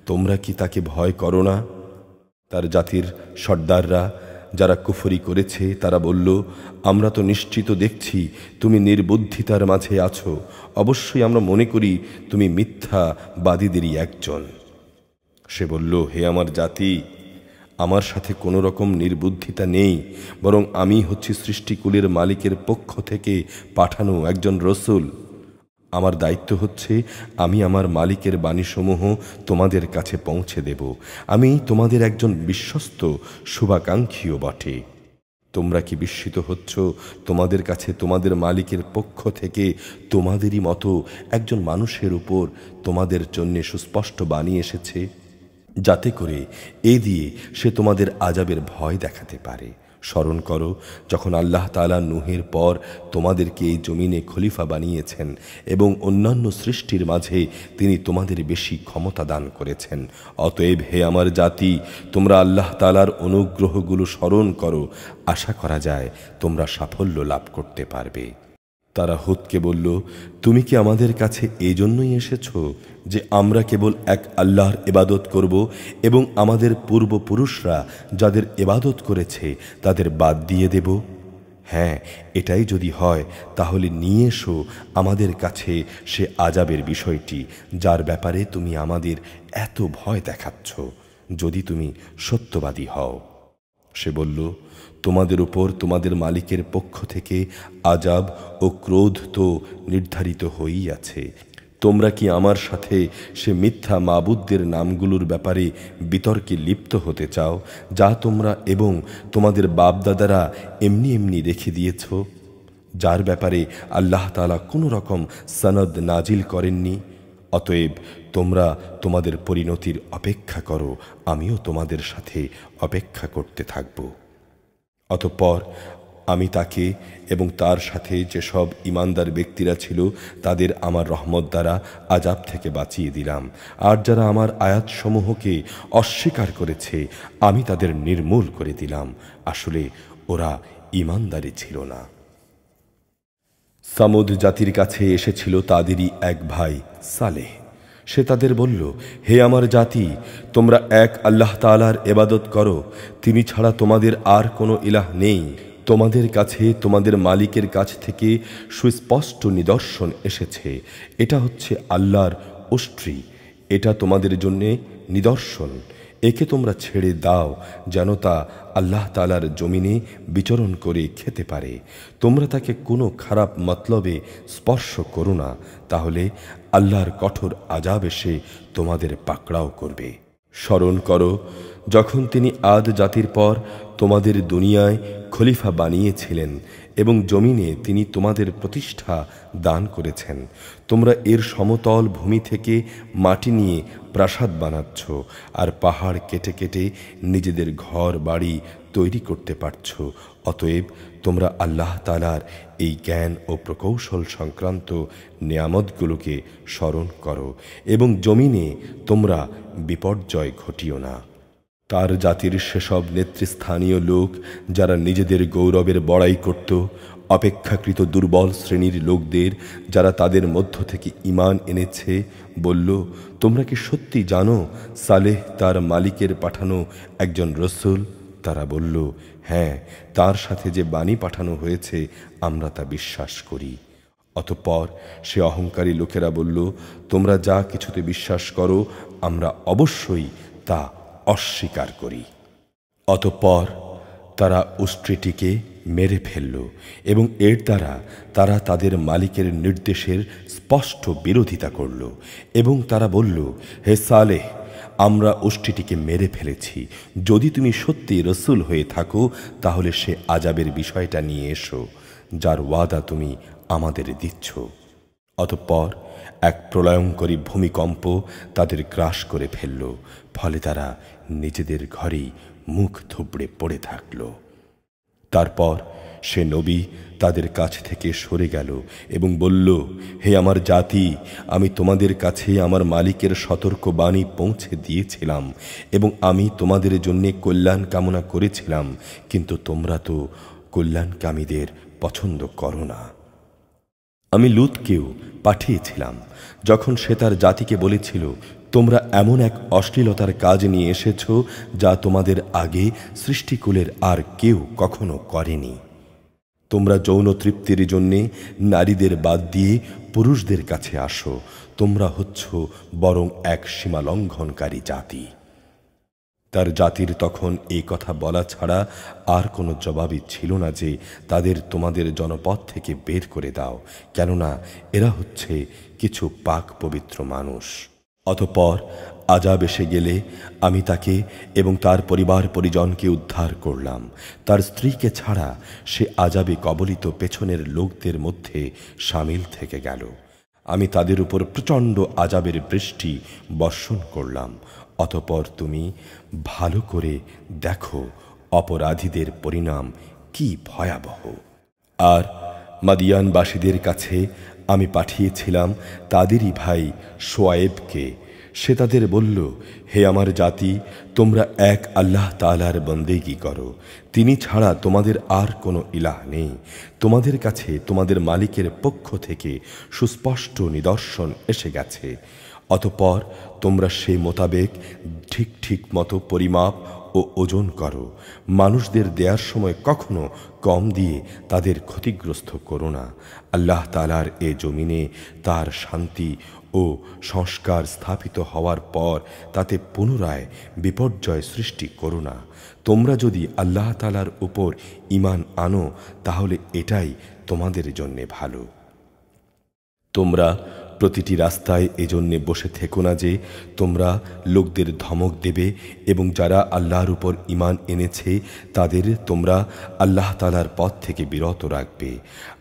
তোমরা কি তাকে ভয় করো না? তার জাতির সর্দাররা যারা কুফরি করেছে তারা বলল, আমরা তো নিশ্চিত দেখছি তুমি নির্বুদ্ধিতার মাঝে আছো। অবশ্যই আমরা মনে করি তুমি মিথ্যাবাদীদেরই একজন। সে বলল, হে আমার জাতি, আমার সাথে কোনো রকম নির্বুদ্ধিতা নেই, বরং আমি হচ্ছি সৃষ্টিকুলের মালিকের পক্ষ থেকে পাঠানো একজন রসূল। আমার দায়িত্ব হচ্ছে আমি আমার মালিকের বাণীসমূহ তোমাদের কাছে পৌঁছে দেব। আমি তোমাদের একজন বিশ্বস্ত শুভাকাঙ্ক্ষীও বটে। তোমরা কি বিস্মিত হচ্ছ তোমাদের কাছে তোমাদের মালিকের পক্ষ থেকে তোমাদেরই মতো একজন মানুষের উপর তোমাদের জন্য সুস্পষ্ট বাণী এসেছে, যাতে করে এ দিয়ে সে তোমাদের আযাবের ভয় দেখাতে পারে। স্মরণ করো যখন আল্লাহ তাআলা নূহের পর তোমাদেরকে এই জমিনে খলিফা বানিয়েছেন এবং অন্যান্য সৃষ্টির মাঝে তিনি তোমাদের বেশি ক্ষমতা দান করেছেন। অতএব হে আমার জাতি, তোমরা আল্লাহ তাআলার অনুগ্রহগুলো স্মরণ করো। আশা করা যায় তোমরা সাফল্য লাভ করতে পারবে। তারা হুদকে বলল, তুমি কি আমাদের কাছে এই জন্যই এসেছ যে আমরা কেবল এক আল্লাহর ইবাদত করব এবং আমাদের পূর্বপুরুষরা যাদের ইবাদত করেছে তাদের বাদ দিয়ে দেব? হ্যাঁ, এটাই যদি হয় তাহলে নিয়ে এসো আমাদের কাছে সে আযাবের বিষয়টি যার ব্যাপারে তুমি আমাদের এত ভয় দেখাচ্ছ, যদি তুমি সত্যবাদী হও। সে বলল, তোমাদের উপর তোমাদের মালিকের পক্ষ থেকে আযাব ও ক্রোধ তো নির্ধারিত হয়েই আছে। তোমরা কি আমার সাথে সে মিথ্যা মাবুদদের নামগুলোর ব্যাপারে বিতর্কে লিপ্ত হতে চাও, যা তোমরা এবং তোমাদের বাপদাদারা এমনি এমনি রেখে দিয়েছ, যার ব্যাপারে আল্লাহ তাআলা কোনো রকম সনদ নাজিল করেননি? অতএব তোমরা তোমাদের পরিণতির অপেক্ষা করো, আমিও তোমাদের সাথে অপেক্ষা করতে থাকব। অতঃপর আমি তাকে এবং তার সাথে যেসব ঈমানদার ব্যক্তিরা ছিল তাদের আমার রহমত দ্বারা আযাব থেকে বাঁচিয়ে দিলাম। আর যারা আমার আয়াতসমূহকে অস্বীকার করেছে আমি তাদের নির্মূল করে দিলাম। আসলে ওরা ঈমানদারী ছিল না। সামুদ জাতির কাছে এসেছিল তাদেরই এক ভাই সালেহ। সে তাদের বলল, হে আমার জাতি, তোমরা এক আল্লাহ তাআলার ইবাদত করো, তিনি ছাড়া তোমাদের আর কোনো ইলাহ নেই। তোমাদের কাছে তোমাদের মালিকের কাছ থেকে সুস্পষ্ট নিদর্শন এসেছে। এটা হচ্ছে আল্লাহর উষ্ট্রি, এটা তোমাদের জন্য নিদর্শন। একে তোমরা ছেড়ে দাও যেন তা আল্লাহ তাআলার জমিনে বিচরণ করে খেতে পারে। তোমরা তাকে কোনো খারাপ মতলবে স্পর্শ করো না, তাহলে আল্লাহর কঠোর আযাব এসে তোমাদের পাকড়াও করবে। স্মরণ করো যখন তিনি আদ জাতির পর তোমাদের দুনিয়ায় খলিফা বানিয়েছিলেন এবং জমিনে তিনি তোমাদের প্রতিষ্ঠা দান করেছেন। তোমরা এর সমতল ভূমি থেকে মাটি নিয়ে প্রাসাদ বানাচ্ছ আর পাহাড় কেটে কেটে নিজেদের ঘর বাড়ি তৈরি করতে পারছ। অতএব তোমরা আল্লাহ তাআলার এই জ্ঞান ও প্রকৌশল সংক্রান্ত নিয়ামতগুলোকে স্মরণ করো এবং জমিনে তোমরা বিপর্যয় ঘটিও না। তার জাতির সেসব নেতৃস্থানীয় লোক যারা নিজেদের গৌরবের বড়াই করত, অপেক্ষাকৃত দুর্বল শ্রেণীর লোকদের যারা তাদের মধ্য থেকে ঈমান এনেছে, বলল, তোমরা কি সত্যি জানো সালেহ তার মালিকের পাঠানো একজন রসূল? তারা বলল, হ্যাঁ, তার সাথে যে বাণী পাঠানো হয়েছে আমরা তা বিশ্বাস করি। অতঃপর সে অহংকারী লোকেরা বলল, তোমরা যা কিছুতে বিশ্বাস করো আমরা অবশ্যই তা অস্বীকার করি। অতঃপর তারা উষ্ট্রিটিকে মেরে ফেলল এবং এর দ্বারা তারা তাদের মালিকের নির্দেশের স্পষ্ট বিরোধিতা করল এবং তারা বলল, হে সালেহ, আমরা উষ্ট্রিটিকে মেরে ফেলেছি। যদি তুমি সত্যি রসূল হয়ে থাকো তাহলে সে আযাবের বিষয়টা নিয়ে এসো যার ওয়াদা তুমি আমাদের দিচ্ছ। অতঃপর এক প্রলয়ঙ্করী ভূমিকম্প তাদের গ্রাস করে ফেলল, ফলে তারা নিজেদের ঘরেই মুখ থুবড়ে পড়ে থাকল। তারপর সে নবী তাদের কাছ থেকে সরে গেল এবং বলল, হে আমার জাতি, আমি তোমাদের কাছে আমার মালিকের সতর্ক বাণী পৌঁছে দিয়েছিলাম এবং আমি তোমাদের জন্য কল্যাণ কামনা করেছিলাম, কিন্তু তোমরা তো কল্যাণকামীদের পছন্দ করো না। আমি লূতকেও পাঠিয়েছিলাম যখন সে তার জাতিকে বলেছিল, তোমরা এমন এক অশ্লীলতার কাজ নিয়ে এসেছ যা তোমাদের আগে সৃষ্টিকুলের আর কেউ কখনো করেনি। তোমরা যৌন তৃপ্তির জন্যে নারীদের বাদ দিয়ে পুরুষদের কাছে আসো। তোমরা হচ্ছ বরং এক সীমালঙ্ঘনকারী জাতি। তার জাতির তখন এই কথা বলা ছাড়া আর কোনো জবাবই ছিল না যে তাদের তোমাদের জনপদ থেকে বের করে দাও, কেননা এরা হচ্ছে কিছু পাক পবিত্র মানুষ। অতঃপর আযাব এসে গেলে আমি তাকে এবং তার পরিবার পরিজনকে উদ্ধার করলাম। তার স্ত্রীকে ছাড়া সে আযাবে কবলিত পেছনের লোকদের মধ্যে সামিল থেকে গেল। আমি তাদের উপর প্রচণ্ড আযাবের বৃষ্টি বর্ষণ করলাম। অতঃপর তুমি ভালো করে দেখো অপরাধীদের পরিণাম কি ভয়াবহ। আর মাদিয়ানবাসীদের কাছে আমি পাঠিয়েছিলাম তাদেরই ভাই শোয়ায়েবকে। সে তাদের বলল, হে আমার জাতি, তোমরা এক আল্লাহ তাআলার বন্দেগী করো, তিনি ছাড়া তোমাদের আর কোনো ইলাহ নেই। তোমাদের কাছে তোমাদের মালিকের পক্ষ থেকে সুস্পষ্ট নিদর্শন এসে গেছে। অতঃপর তোমরা সে মোতাবেক ঠিক ঠিক মতো পরিমাপ ও ওজন করো। মানুষদের দেওয়ার সময় কখনো কম দিয়ে তাদের ক্ষতিগ্রস্ত করো না। আল্লাহ তাআলার এ জমিনে তার শান্তি ও সংস্কার স্থাপিত হওয়ার পর তাতে পুনরায় বিপর্যয় সৃষ্টি করো না। তোমরা যদি আল্লাহ তাআলার উপর ঈমান আনো তাহলে এটাই তোমাদের জন্যে ভালো। তোমরা প্রতিটি রাস্তায় এজন্যে বসে থেকো না যে তোমরা লোকদের ধমক দেবে এবং যারা আল্লাহর উপর ঈমান এনেছে তাদের তোমরা আল্লাহ তাআলার পথ থেকে বিরত রাখবে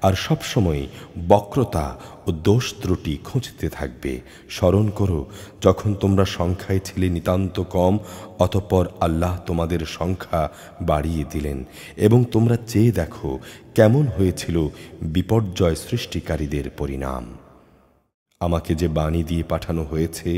আর সবসময় বক্রতা ও দোষ ত্রুটি খুঁজতে থাকবে। স্মরণ করো যখন তোমরা সংখ্যায় ছিলে নিতান্ত কম, অতঃপর আল্লাহ তোমাদের সংখ্যা বাড়িয়ে দিলেন এবং তোমরা চেয়ে দেখো কেমন হয়েছিল বিপর্যয় সৃষ্টিকারীদের পরিণাম। আমাকে যে বাণী দিয়ে পাঠানো হয়েছে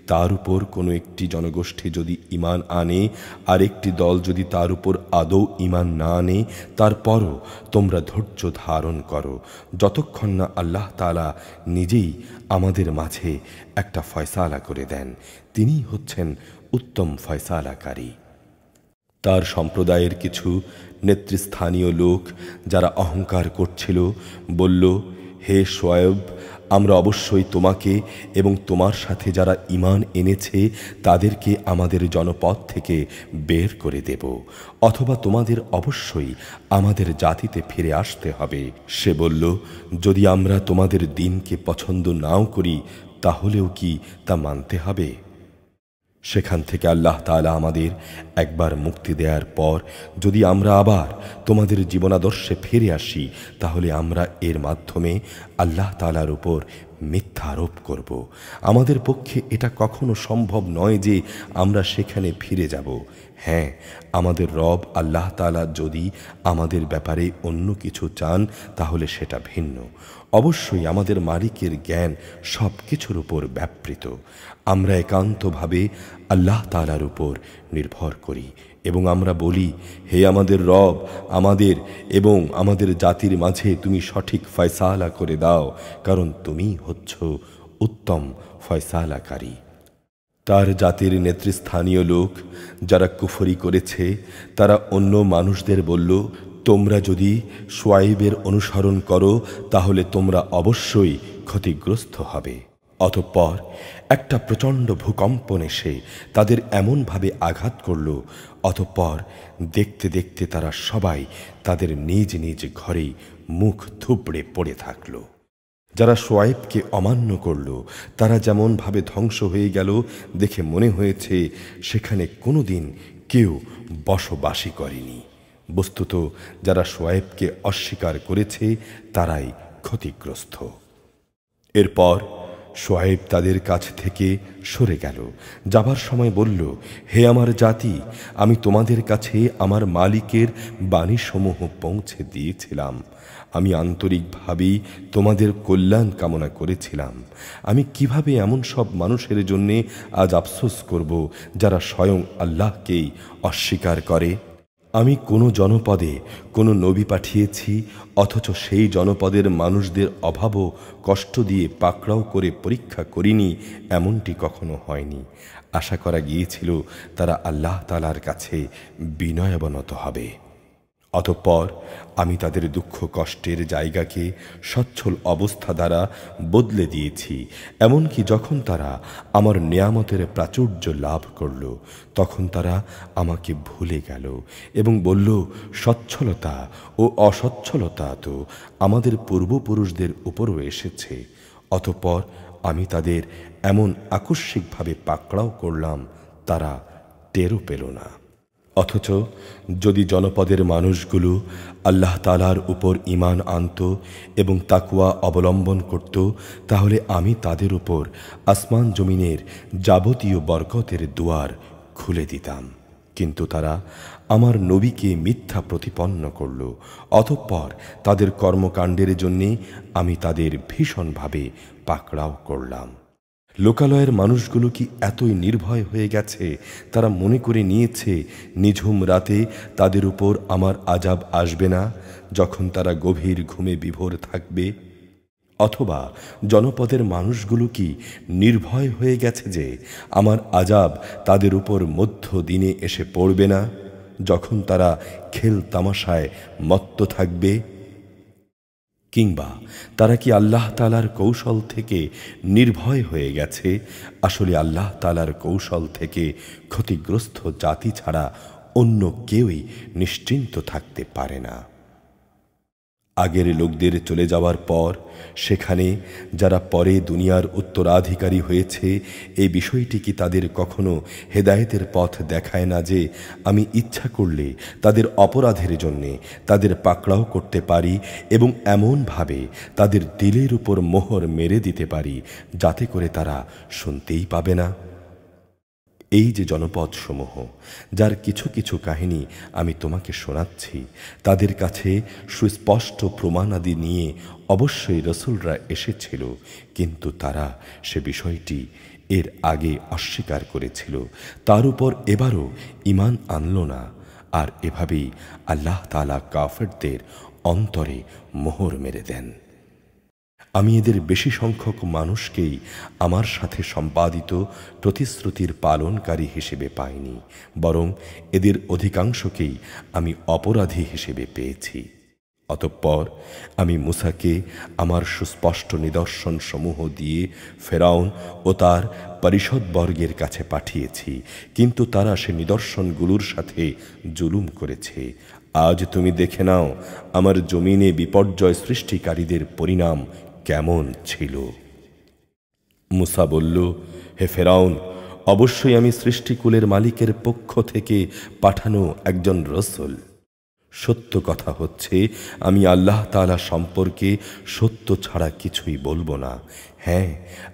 তার উপর কোনো একটি জনগোষ্ঠী যদি ঈমান আনে আর একটি দল যদি তার উপর আদৌ ঈমান না আনে, তারপরও তোমরা ধৈর্য ধারণ করো যতক্ষণ না আল্লাহ তাআলা নিজেই আমাদের মাঝে একটা ফয়সালা করে দেন। তিনি হচ্ছেন উত্তম ফয়সালাকারী। তার সম্প্রদায়ের কিছু নেতৃস্থানীয় লোক যারা অহংকার করছিল বলল, হে শুআয়ব, আমরা অবশ্যই তোমাকে এবং তোমার সাথে যারা ঈমান এনেছে তাদেরকে আমাদের জনপদ থেকে বের করে দেব, অথবা তোমাদের অবশ্যই আমাদের জাতিতে ফিরে আসতে হবে। সে বলল, যদি আমরা তোমাদের দ্বীনকে পছন্দ নাও করি তাহলেও কি তা মানতে হবে? সেখান থেকে আল্লাহ তাআলা আমাদের একবার মুক্তি দেওয়ার পর যদি আমরা আবার তোমাদের জীবনাদর্শে ফিরে আসি তাহলে আমরা এর মাধ্যমে আল্লাহ তাআলার উপর মিথ্যা আরোপ করব। আমাদের পক্ষে এটা কখনো সম্ভব নয় যে আমরা সেখানে ফিরে যাব। হ্যাঁ, আমাদের রব আল্লাহ তাআলা যদি আমাদের ব্যাপারে অন্য কিছু চান তাহলে সেটা ভিন্ন। অবশ্যই আমাদের মালিকের জ্ঞান সব কিছুর উপর ব্যাপৃত। আমরা একান্তভাবে আল্লাহ তাআলার উপর নির্ভর করি এবং আমরা বলি, হে আমাদের রব, আমাদের এবং আমাদের জাতির মাঝে তুমি সঠিক ফয়সালা করে দাও, কারণ তুমি হচ্ছ উত্তম ফয়সালাকারী। তার জাতির নেতৃস্থানীয় লোক যারা কুফরি করেছে তারা অন্য মানুষদের বলল, তোমরা যদি শুআয়বের অনুসরণ করো তাহলে তোমরা অবশ্যই ক্ষতিগ্রস্ত হবে। অতঃপর একটা প্রচণ্ড ভূকম্পন এসে তাদের এমনভাবে আঘাত করল, অতঃপর দেখতে দেখতে তারা সবাই তাদের নিজ নিজ ঘরেই মুখ থুবড়ে পড়ে থাকল। যারা শুআয়বকে অমান্য করল তারা যেমনভাবে ধ্বংস হয়ে গেল দেখে মনে হয়েছে সেখানে কোনোদিন কেউ বসবাসই করেনি। বস্তুত যারা শুআয়বকে অস্বীকার করেছে তারাই ক্ষতিগ্রস্ত। এরপর শুআয়ব তাদের কাছ থেকে সরে গেল। যাবার সময় বলল, হে আমার জাতি, আমি তোমাদের কাছে আমার মালিকের বাণীসমূহ পৌঁছে দিয়েছিলাম। আমি আন্তরিকভাবেই তোমাদের কল্যাণ কামনা করেছিলাম। আমি কিভাবে এমন সব মানুষের জন্যে আজ আফসোস করব যারা স্বয়ং আল্লাহকেই অস্বীকার করে? আমি কোনো জনপদে কোনো নবী পাঠিয়েছি, অথচ সেই জনপদের মানুষদের অভাবও কষ্ট দিয়ে পাকড়াও করে পরীক্ষা করিনি, এমনটি কখনো হয়নি। আশা করা গিয়েছিল তারা আল্লাহ তাআলার কাছে বিনয়াবনত হবে। অতঃপর আমি তাদের দুঃখ কষ্টের জায়গাকে সচ্ছল অবস্থা দ্বারা বদলে দিয়েছি। এমনকি যখন তারা আমার নেয়ামতের প্রাচুর্য লাভ করল তখন তারা আমাকে ভুলে গেল এবং বলল, সচ্ছলতা ও অসচ্ছলতা তো আমাদের পূর্বপুরুষদের উপরও এসেছে। অতঃপর আমি তাদের এমন আকস্মিকভাবে পাকড়াও করলাম তারা টেরও পেল না। অথচ যদি জনপদের মানুষগুলো আল্লাহ তাআলার উপর ঈমান আনত এবং তাকওয়া অবলম্বন করত তাহলে আমি তাদের উপর আসমান জমিনের যাবতীয় বরকতের দুয়ার খুলে দিতাম। কিন্তু তারা আমার নবীকে মিথ্যা প্রতিপন্ন করল। অতঃপর তাদের কর্মকাণ্ডের জন্যে আমি তাদের ভীষণভাবে পাকড়াও করলাম। লোকালয়ের মানুষগুলো কি এতই নির্ভয় হয়ে গেছে তারা মনে করে নিয়েছে নিঝুম রাতে তাদের উপর আমার আযাব আসবে না যখন তারা গভীর ঘুমে বিভোর থাকবে? অথবা জনপদের মানুষগুলো কি নির্ভয় হয়ে গেছে যে আমার আযাব তাদের উপর মধ্য দিনে এসে পড়বে না যখন তারা খেল তামাশায় মত্ত থাকবে? কিংবা তারা কি আল্লাহ তাআলার কৌশল থেকে নির্ভয় হয়ে গেছে? আসলে আল্লাহ তাআলার কৌশল থেকে ক্ষতিগ্রস্ত জাতি ছাড়া অন্য কেউই নিশ্চিন্ত থাকতে পারে না। আগের লোকদের চলে যাওয়ার পর সেখানে যারা পরে দুনিয়ার উত্তরাধিকারী হয়েছে, এই বিষয়টি কি তাদের কখনো হেদায়েতের পথ দেখায় না যে আমি ইচ্ছা করলে তাদের অপরাধের জন্যে তাদের পাকড়াও করতে পারি এবং এমনভাবে তাদের দিলের উপর মোহর মেরে দিতে পারি যাতে করে তারা শুনতেই পাবে না? এই যে জনপদসমূহ, যার কিছু কিছু কাহিনী আমি তোমাকে শোনাচ্ছি, তাদের কাছে সুস্পষ্ট প্রমাণাদি নিয়ে অবশ্যই রসুলরা এসেছিল, কিন্তু তারা সে বিষয়টি এর আগে অস্বীকার করেছিল। তার উপর এবারও ঈমান আনল না। আর এভাবেই আল্লাহ তাআলা কাফেরদের অন্তরে মোহর মেরে দেন। আমি এদের বেশি সংখ্যক মানুষকেই আমার সাথে সম্পাদিত প্রতিশ্রুতির পালনকারী হিসেবে পাইনি, বরং এদের অধিকাংশকেই আমি অপরাধী হিসেবে পেয়েছি। অতঃপর আমি মূসাকে আমার সুস্পষ্ট নিদর্শন সমূহ দিয়ে ফেরাউন ও তার পরিষদবর্গের কাছে পাঠিয়েছি, কিন্তু তারা সে নিদর্শনগুলোর সাথে জুলুম করেছে। আজ তুমি দেখে নাও আমার জমিনে বিপর্যয় সৃষ্টিকারীদের পরিণাম কেমন ছিল। মূসা বলল, হে ফেরাউন, অবশ্যই আমি সৃষ্টিকুলের মালিকের পক্ষ থেকে পাঠানো একজন রসুল। সত্য কথা হচ্ছে, আমি আল্লাহ তাআলা সম্পর্কে সত্য ছাড়া কিছুই বলবো না। হ্যাঁ,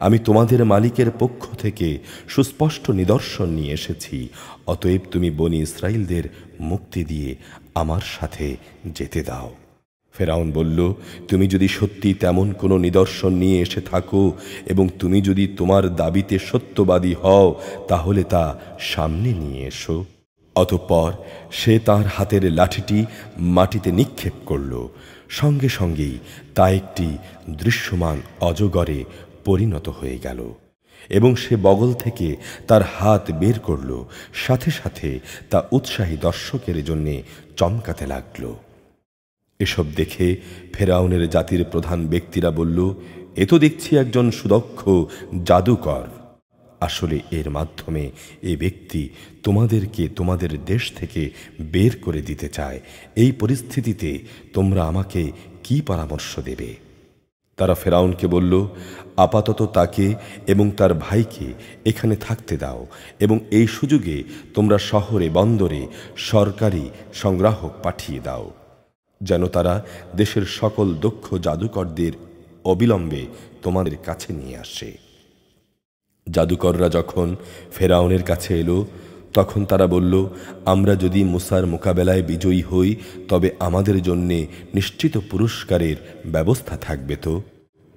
আমি তোমাদের মালিকের পক্ষ থেকে সুস্পষ্ট নিদর্শন নিয়ে এসেছি। অতএব তুমি বনী ইসরাইলদের মুক্তি দিয়ে আমার সাথে যেতে দাও। ফেরাউন বলল, তুমি যদি সত্যি তেমন কোনো নিদর্শন নিয়ে এসে থাকো এবং তুমি যদি তোমার দাবিতে সত্যবাদী হও, তাহলে তা সামনে নিয়ে এসো। অতঃপর সে তার হাতের লাঠিটি মাটিতে নিক্ষেপ করল। সঙ্গে সঙ্গেই তা একটি দৃশ্যমান অজগরে পরিণত হয়ে গেল এবং সে বগল থেকে তার হাত বের করল। সাথে সাথে তা উৎসাহী দর্শকের জন্যে চমকাতে লাগল। এসব দেখে ফেরাউনের জাতির প্রধান ব্যক্তিরা বলল, এ তো দেখছি একজন সুদক্ষ জাদুকর। আসলে এর মাধ্যমে এ ব্যক্তি তোমাদেরকে তোমাদের দেশ থেকে বের করে দিতে চায়। এই পরিস্থিতিতে তোমরা আমাকে কি পরামর্শ দেবে? তারা ফেরাউনকে বলল, আপাতত তাকে এবং তার ভাইকে এখানে থাকতে দাও এবং এই সুযোগে তোমরা শহরে বন্দরে সরকারি সংগ্রাহক পাঠিয়ে দাও, যেন তারা দেশের সকল দক্ষ জাদুকরদের অবিলম্বে তোমাদের কাছে নিয়ে আসে। জাদুকররা যখন ফেরাউনের কাছে এলো, তখন তারা বলল, আমরা যদি মূসার মোকাবেলায় বিজয়ী হই, তবে আমাদের জন্যে নিশ্চিত পুরস্কারের ব্যবস্থা থাকবে তো?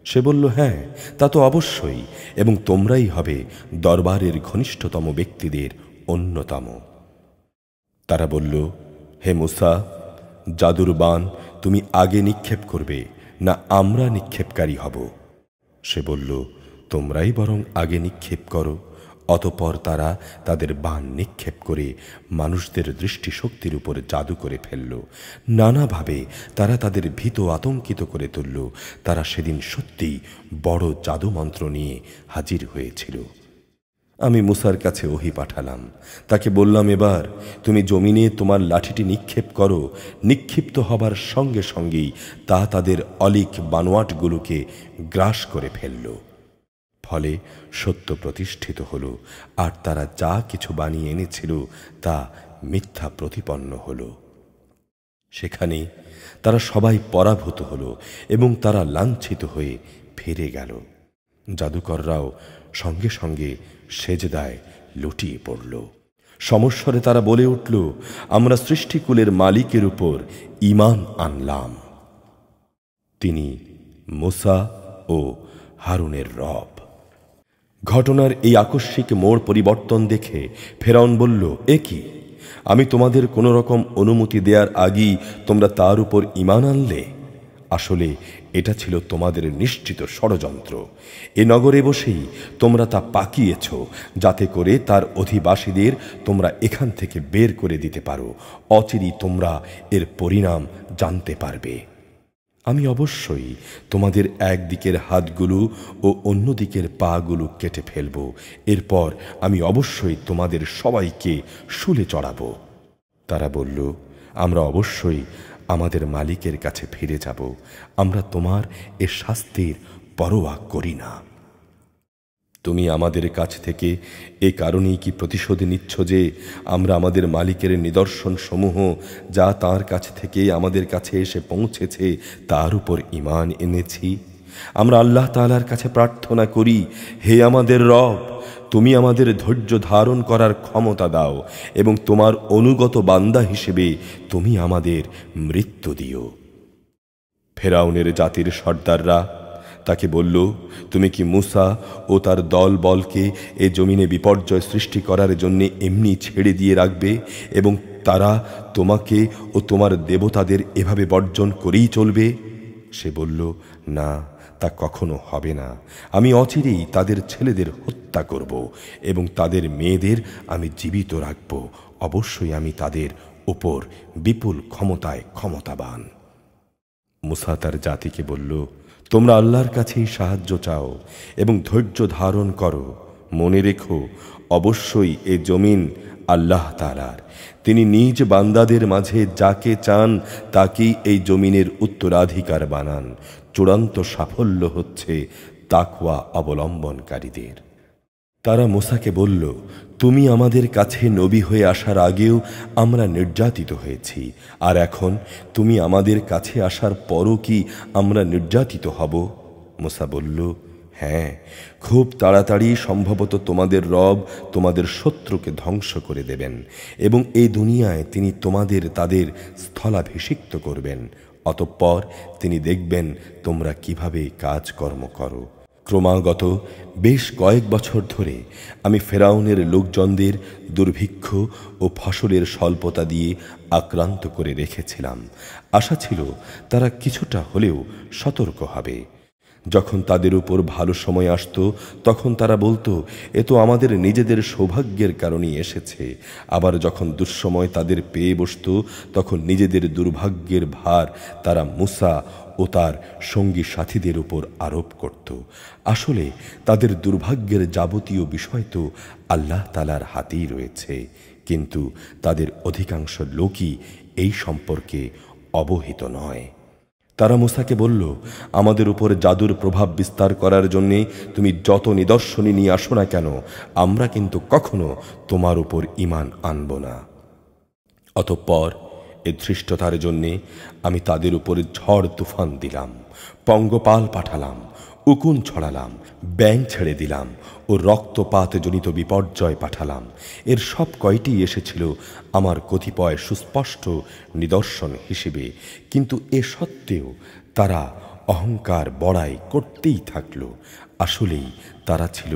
সে বলল, হ্যাঁ, তা তো অবশ্যই, এবং তোমরাই হবে দরবারের ঘনিষ্ঠতম ব্যক্তিদের অন্যতম। তারা বলল, হে মূসা, জাদুর বাণ তুমি আগে নিক্ষেপ করবে না আমরা নিক্ষেপকারী হব? সে বলল, তোমরাই বরং আগে নিক্ষেপ করো। অতঃপর তারা তাদের বাণ নিক্ষেপ করে মানুষদের দৃষ্টিশক্তির উপর জাদু করে ফেলল। নানাভাবে তারা তাদের ভীত আতঙ্কিত করে তুলল। তারা সেদিন সত্যিই বড় জাদুমন্ত্র নিয়ে হাজির হয়েছিল। আমি মূসার কাছে ওহী পাঠালাম। তাকে বললাম, এবার তুমি জমিনে তোমার লাঠিটি নিক্ষেপ করো। নিক্ষিপ্ত হবার সঙ্গে সঙ্গেই তা তাদের অলিক বানোয়াটগুলোকে গ্রাস করে ফেলল। ফলে সত্য প্রতিষ্ঠিত হল, আর তারা যা কিছু বানিয়ে এনেছিল তা মিথ্যা প্রতিপন্ন হল। সেখানে তারা সবাই পরাভূত হল এবং তারা লাঞ্ছিত হয়ে ফিরে গেল। জাদুকররাও সঙ্গে সঙ্গে সেজদায় লুটিয়ে পড়ল। সমস্বরে তারা বলে উঠল, আমরা সৃষ্টিকুলের মালিকের উপর ঈমান আনলাম। তিনি মূসা ও হারুনের রব। ঘটনার এই আকস্মিক মোড় পরিবর্তন দেখে ফেরাউন বলল, এ কি? আমি তোমাদের কোনো রকম অনুমতি দেওয়ার আগেই তোমরা তার উপর ঈমান আনলে? আসলে এটা ছিল তোমাদের নিশ্চিত ষড়যন্ত্র। এ নগরে বসেই তোমরা তা পাকিয়েছ, যাতে করে তার অধিবাসীদের তোমরা এখান থেকে বের করে দিতে পারো। অচিরেই তোমরা এর পরিণাম জানতে পারবে। আমি অবশ্যই তোমাদের একদিকের হাতগুলো ও অন্যদিকের পাগুলো কেটে ফেলব। এরপর আমি অবশ্যই তোমাদের সবাইকে শুলে চড়াব। তারা বলল, আমরা অবশ্যই আমাদের মালিকের কাছে ফিরে যাব, আমরা তোমার এ শাস্তির পরোয়া করি না। তুমি আমাদের কাছ থেকে এ কারণেই কি প্রতিশোধ নিচ্ছ যে আমরা আমাদের মালিকের নিদর্শন সমূহ যা তাঁর কাছ থেকে আমাদের কাছে এসে পৌঁছেছে তার উপর ঈমান এনেছি? আমরা আল্লাহ তাআলার কাছে প্রার্থনা করি, হে আমাদের রব, তুমি আমাদের ধৈর্য ধারণ করার ক্ষমতা দাও এবং তোমার অনুগত বান্দা হিসেবে তুমি আমাদের মৃত্যু দিও। ফেরাউনের জাতির সর্দাররা তাকে বলল, তুমি কি মূসা ও তার দল বলকে এ জমিনে বিপর্যয় সৃষ্টি করার জন্য এমনি ছেড়ে দিয়ে রাখবে এবং তারা তোমাকে ও তোমার দেবতাদের এভাবে বর্জন করেই চলবে? সে বলল, না, তা কখনো হবে না। আমি অচিরেই তাদের ছেলেদের হত্যা করব এবং তাদের মেয়েদের আমি জীবিত রাখব। অবশ্যই আমি তাদের উপর বিপুল ক্ষমতায় ক্ষমতাবান। মূসা তার জাতিকে বলল, তোমরা আল্লাহর কাছেই সাহায্য চাও এবং ধৈর্য ধারণ করো। মনে রেখো, অবশ্যই এ জমিন আল্লাহ তাআলার। তিনি নিজ বান্দাদের মাঝে যাকে চান তাকেই এই জমিনের উত্তরাধিকার বানান। চূড়ান্ত সাফল্য হচ্ছে তাকওয়া অবলম্বনকারীদের। তারা মূসাকে বলল, তুমি আমাদের কাছে নবী হয়ে আসার আগেও আমরা নির্যাতিত হয়েছি, আর এখন তুমি আমাদের কাছে আসার পরও কি আমরা নির্যাতিত হব? মূসা বলল, হ্যাঁ, খুব তাড়াতাড়ি সম্ভবত তোমাদের রব তোমাদের শত্রুকে ধ্বংস করে দেবেন এবং এই দুনিয়ায় তিনি তোমাদের তাদের স্থলাভিষিক্ত করবেন। অতঃপর তিনি দেখবেন তোমরা কিভাবে কাজকর্ম করো। ক্রমাগত বেশ কয়েক বছর ধরে আমি ফেরাউনের লোকজনদের দুর্ভিক্ষ ও ফসলের স্বল্পতা দিয়ে আক্রান্ত করে রেখেছিলাম। আশা ছিল তারা কিছুটা হলেও সতর্ক হবে। যখন তাদের উপর ভালো সময় আসত তখন তারা বলতো, এ তো আমাদের নিজেদের সৌভাগ্যের কারণেই এসেছে। আবার যখন দুঃসময় তাদের পেয়ে বসত তখন নিজেদের দুর্ভাগ্যের ভার তারা মূসা ও তার সঙ্গী সাথীদের উপর আরোপ করত। আসলে তাদের দুর্ভাগ্যের যাবতীয় বিষয় তো আল্লাহ তাআলার হাতেই রয়েছে, কিন্তু তাদের অধিকাংশ লোকই এই সম্পর্কে অবহিত নয়। তারা মূসাকে বলল, আমাদের উপর জাদুর প্রভাব বিস্তার করার জন্যে তুমি যত নিদর্শনী নিয়ে আসো না কেন, আমরা কিন্তু কখনো তোমার উপর ঈমান আনব না। অতঃপর এ ধৃষ্টতার জন্যে আমি তাদের উপরে ঝড় তুফান দিলাম, পঙ্গপাল পাঠালাম, উকুন ছড়ালাম, ব্যাঙ ছেড়ে দিলাম ও রক্তপাতজনিত বিপর্যয় পাঠালাম। এর সব কয়টি এসেছিল আমার কতিপয় সুস্পষ্ট নিদর্শন হিসেবে, কিন্তু এ সত্ত্বেও তারা অহংকার বড়াই করতেই থাকল। আসলেই তারা ছিল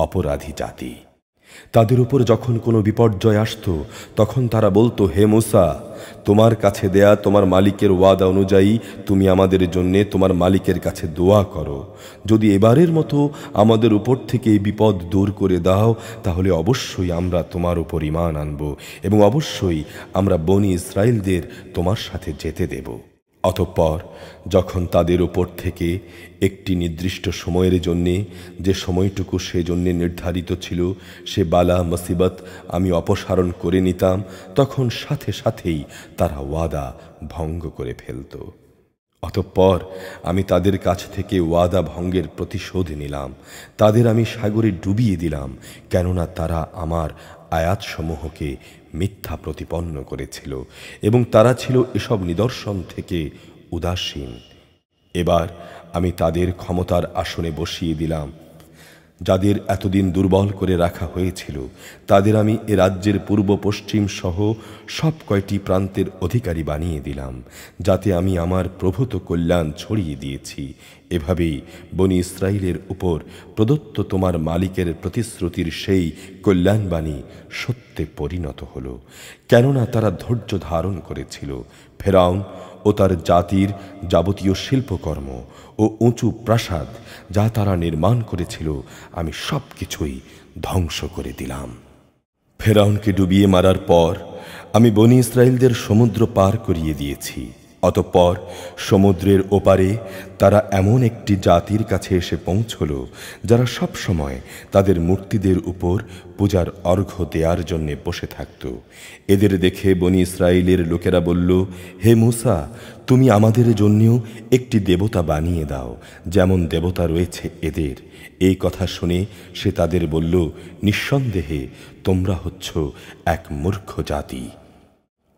অপরাধী জাতি। তাদের উপর যখন কোনো বিপর্যয় আসত তখন তারা বলতো, হে মূসা, তোমার কাছে দেয়া তোমার মালিকের ওয়াদা অনুযায়ী তুমি আমাদের জন্যে তোমার মালিকের কাছে দোয়া করো। যদি এবারের মতো আমাদের উপর থেকে এই বিপদ দূর করে দাও তাহলে অবশ্যই আমরা তোমার উপর ঈমান আনব এবং অবশ্যই আমরা বনী ইসরাইলদের তোমার সাথে যেতে দেব। অতঃপর যখন তাদের উপর থেকে একটি নির্দিষ্ট সময়ের জন্যে, যে সময়টুকু সেজন্যে নির্ধারিত ছিল, সে বালা মুসিবত আমি অপসারণ করে নিতাম, তখন সাথে সাথেই তারা ওয়াদা ভঙ্গ করে ফেলত। অতঃপর আমি তাদের কাছ থেকে ওয়াদা ভঙ্গের প্রতিশোধ নিলাম। তাদের আমি সাগরে ডুবিয়ে দিলাম, কেননা তারা আমার আয়াতসমূহকে মিথ্যা প্রতিপন্ন করেছিল এবং তারা ছিল এসব নিদর্শন থেকে উদাসীন। এবার আমি তাদের ক্ষমতার আসনে বসিয়ে দিলাম যাদের এতদিন দুর্বল করে রাখা হয়েছিল। তাদের আমি এ রাজ্যের পূর্ব পশ্চিম সহ সব কয়টি প্রান্তের অধিকারী বানিয়ে দিলাম, যাতে আমি আমার প্রভূত কল্যাণ ছড়িয়ে দিয়েছি। এভাবেই বনী ইসরাইলের উপর প্রদত্ত তোমার মালিকের প্রতিশ্রুতির সেই কল্যাণবাণী সত্যে পরিণত হল, কেননা তারা ধৈর্য ধারণ করেছিল। ফেরাউন ও তার জাতির যাবতীয় শিল্পকর্ম ও উঁচু প্রাসাদ যা তারা নির্মাণ করেছিল আমি সব কিছুই ধ্বংস করে দিলাম। ফেরাউনকে ডুবিয়ে মারার পর আমি বনী ইসরাইলদের সমুদ্র পার করিয়ে দিয়েছি। অতঃপর সমুদ্রের ওপারে তারা এমন একটি জাতির কাছে এসে পৌঁছল যারা সব সময় তাদের মূর্তিদের উপর পূজার অর্ঘ্য দেওয়ার জন্য বসে থাকত। এদের দেখে বনি ইসরায়েলের লোকেরা বলল, হে মূসা, তুমি আমাদের জন্যও একটি দেবতা বানিয়ে দাও, যেমন দেবতা রয়েছে এদের। এই কথা শুনে সে তাদের বলল, নিঃসন্দেহে তোমরা হচ্ছ এক মূর্খ জাতি।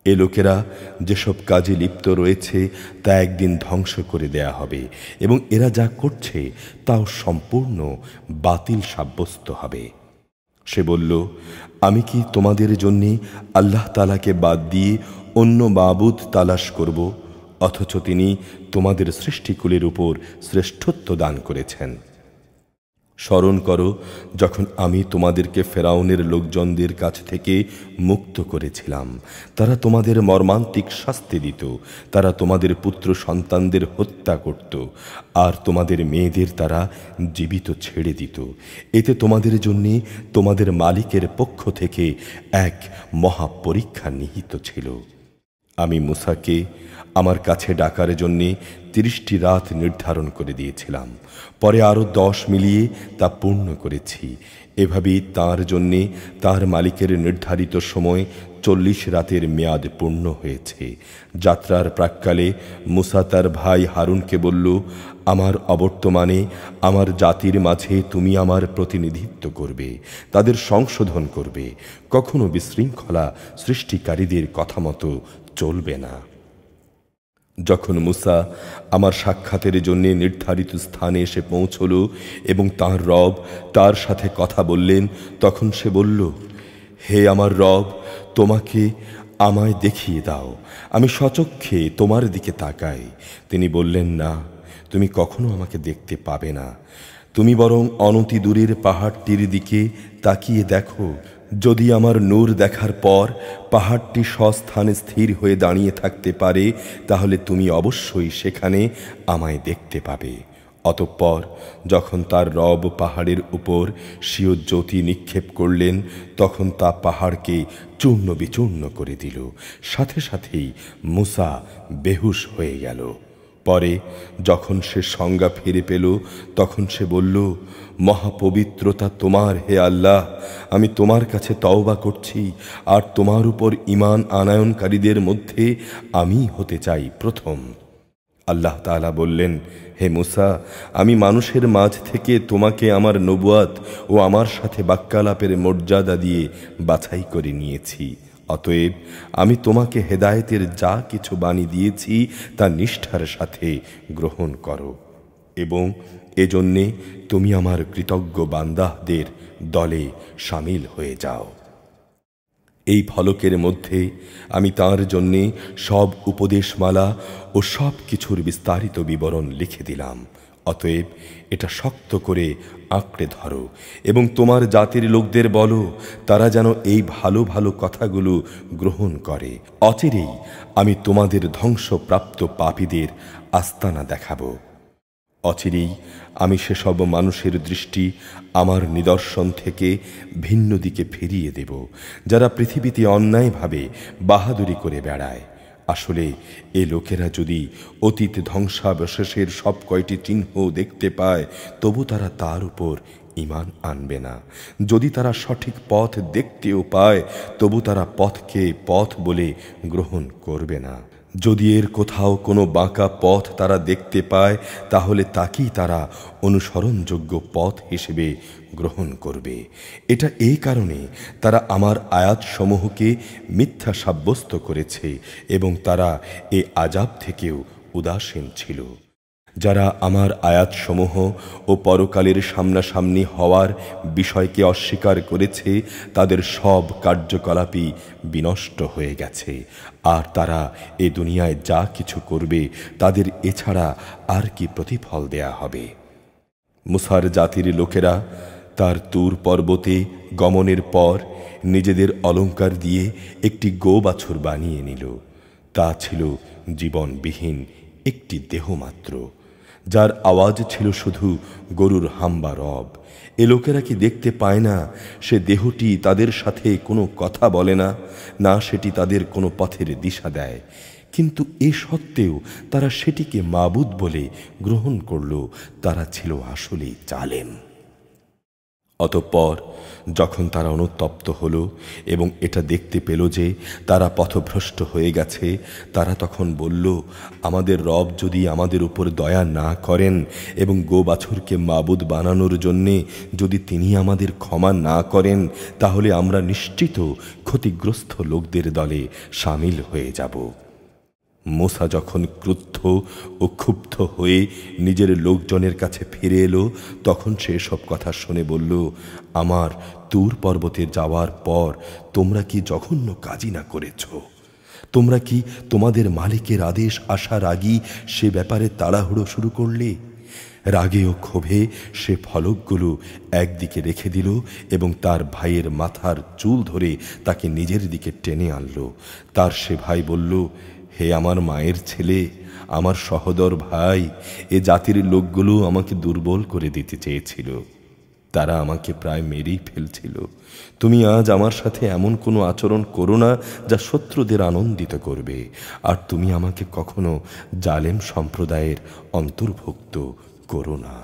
এ লোকেরা যেসব কাজে লিপ্ত রয়েছে তা একদিন ধ্বংস করে দেয়া হবে, এবং এরা যা করছে তাও সম্পূর্ণ বাতিল সাব্যস্ত হবে। সে বলল, আমি কি তোমাদের জন্য আল্লাহ তাআলাকে বাদ দিয়ে অন্য মাবুদ তালাশ করব, অথচ তিনি তোমাদের সৃষ্টিকুলের উপর শ্রেষ্ঠত্ব দান করেছেন। স্মরণ করো, যখন আমি তোমাদেরকে ফেরাউনের লোকজনদের কাছ থেকে মুক্ত করেছিলাম। তারা তোমাদের মর্মান্তিক শাস্তি দিত, তারা তোমাদের পুত্র সন্তানদের হত্যা করত, আর তোমাদের মেয়েদের তারা জীবিত ছেড়ে দিত। এতে তোমাদের জন্য তোমাদের মালিকের পক্ষ থেকে এক মহাপরীক্ষা নিহিত ছিল। আমি মূসাকে আমার কাছে ডাকার জন্যে 30টি রাত নির্ধারণ করে দিয়েছিলাম, পরে আরও 10 মিলিয়ে তা পূর্ণ করেছি। এভাবেই তাঁর জন্যে তার মালিকের নির্ধারিত সময় 40 রাতের মেয়াদ পূর্ণ হয়েছে। যাত্রার প্রাক্কালে মূসা তার ভাই হারুনকে বলল, আমার অবর্তমানে আমার জাতির মাঝে তুমি আমার প্রতিনিধিত্ব করবে, তাদের সংশোধন করবে, কখনো বিশৃঙ্খলা সৃষ্টিকারীদের কথা মতো চলবে না। যখন মূসা আমার সাক্ষাতের জন্য নির্ধারিত স্থানে এসে পৌঁছল এবং তাঁর রব তার সাথে কথা বললেন, তখন সে বলল, হে আমার রব, তোমাকে আমায় দেখিয়ে দাও, আমি সচক্ষে তোমার দিকে তাকাই। তিনি বললেন, না, তুমি কখনো আমাকে দেখতে পাবে না। তুমি বরং অনতি দূরের পাহাড়টির দিকে তাকিয়ে দেখো। যদি আমার নূর দেখার পর পাহাড়টি স্বস্থানে স্থির হয়ে দাঁড়িয়ে থাকতে পারে, তাহলে তুমি অবশ্যই সেখানে আমায় দেখতে পাবে। অতঃপর যখন তার রব পাহাড়ের উপর স্বীয় জ্যোতি নিক্ষেপ করলেন, তখন তা পাহাড়কে চূর্ণ বিচূর্ণ করে দিল। সাথে সাথেই মূসা বেহুশ হয়ে গেল। পরে যখন সে সংজ্ঞা ফিরে পেল, তখন সে বলল, মহাপবিত্রতা তোমার, হে আল্লাহ, আমি তোমার কাছে তওবা করছি, আর তোমার উপর ঈমান আনয়নকারীদের মধ্যে আমি হতে চাই প্রথম। আল্লাহ তাআলা বললেন, হে মূসা, আমি মানুষের মাঝ থেকে তোমাকে আমার নবুয়াত ও আমার সাথে বাক্যালাপের মর্যাদা দিয়ে বাছাই করে নিয়েছি। অতএব আমি তোমাকে হেদায়েতের যা কিছু বাণী দিয়েছি তা নিষ্ঠার সাথে গ্রহণ করো, এবং এজন্যে তুমি আমার কৃতজ্ঞ বান্দাদের দলে শামিল হয়ে যাও। এই ফলকের মধ্যে আমি তাঁর জন্যে সব উপদেশমালা ও সব কিছুর বিস্তারিত বিবরণ লিখে দিলাম। অতএব এটা শক্ত করে আঁকড়ে ধরো এবং তোমার জাতির লোকদের বলো, তারা যেন এই ভালো ভালো কথাগুলো গ্রহণ করে। অচিরেই আমি তোমাদের ধ্বংসপ্রাপ্ত পাপীদের আস্তানা দেখাবো। অচিরেই আমি সেসব মানুষের দৃষ্টি আমার নিদর্শন থেকে ভিন্ন দিকে ফিরিয়ে দেব, যারা পৃথিবীতে অন্যায়ভাবে বাহাদুরি করে বেড়ায়। আসলে এ লোকেরা যদি অতীত ধ্বংসাবশেষের সব কয়টি চিহ্ন দেখতে পায়, তবু তারা তার উপর ঈমান আনবে না। যদি তারা সঠিক পথ দেখতেও পায়, তবু তারা পথকে পথ বলে গ্রহণ করবে না। যদি এর কোথাও কোনো বাঁকা পথ তারা দেখতে পায়, তাহলে তাকেই তারা অনুসরণযোগ্য পথ হিসেবে গ্রহণ করবে। এটা এই কারণে তারা আমার আয়াতসমূহকে মিথ্যা সাব্যস্ত করেছে এবং তারা এ আযাব থেকেও উদাসীন ছিল। যারা আমার আয়াতসমূহ ও পরকালের সামনাসামনি হওয়ার বিষয়কে অস্বীকার করেছে, তাদের সব কার্যকলাপই বিনষ্ট হয়ে গেছে, আর তারা এ দুনিয়ায় যা কিছু করবে তাদের এছাড়া আর কি প্রতিফল দেয়া হবে। মুসার জাতির লোকেরা তার তুর পর্বতে গমনের পর নিজেদের অলংকার দিয়ে একটি গোবাছুর বানিয়ে নিল। তা ছিল জীবনবিহীন একটি দেহ মাত্র, যার আওয়াজ ছিল শুধু গরুর হাম্বা রব। এ লোকেরা কি দেখতে পায় না সে দেহটি তাদের সাথে কোনো কথা বলে না, না সেটি তাদের কোনো পথের দিশা দেয়? কিন্তু এ সত্ত্বেও তারা সেটিকে মাবুদ বলে গ্রহণ করল। তারা ছিল আসলেই জালেম। অতঃপর যখন তারা অনুতপ্ত হল এবং এটা দেখতে পেল যে তারা পথভ্রষ্ট হয়ে গেছে, তারা তখন বলল, আমাদের রব যদি আমাদের উপর দয়া না করেন এবং গোবাছুরকে মাবুদ বানানোর জন্যে যদি তিনি আমাদের ক্ষমা না করেন, তাহলে আমরা নিশ্চিত ক্ষতিগ্রস্ত লোকদের দলে সামিল হয়ে যাব। মূসা যখন ক্রুদ্ধ ও ক্ষুব্ধ হয়ে নিজের লোকজনের কাছে ফিরে এলো, তখন সে সব কথা শুনে বলল, আমার তুর পর্বতে যাওয়ার পর তোমরা কি জঘন্য কাজই না করেছ? তোমরা কি তোমাদের মালিকের আদেশ আসার আগেই সে ব্যাপারে তাড়াহুড়ো শুরু করলে? রাগে ও ক্ষোভে সে ফলকগুলো একদিকে রেখে দিল এবং তার ভাইয়ের মাথার চুল ধরে তাকে নিজের দিকে টেনে আনল। তার সে ভাই বলল, হে আমার মায়ের ছেলে, আমার সহোদর ভাই, এ জাতির লোকগুলো আমাকে দুর্বল করে দিতে চেয়েছিল। তারা আমাকে প্রায় মেরেই ফেলছিল। তুমি আজ আমার সাথে এমন কোনো আচরণ করো না যা শত্রুদের আনন্দিত করবে, আর তুমি আমাকে কখনো জালেম সম্প্রদায়ের অন্তর্ভুক্ত করো না।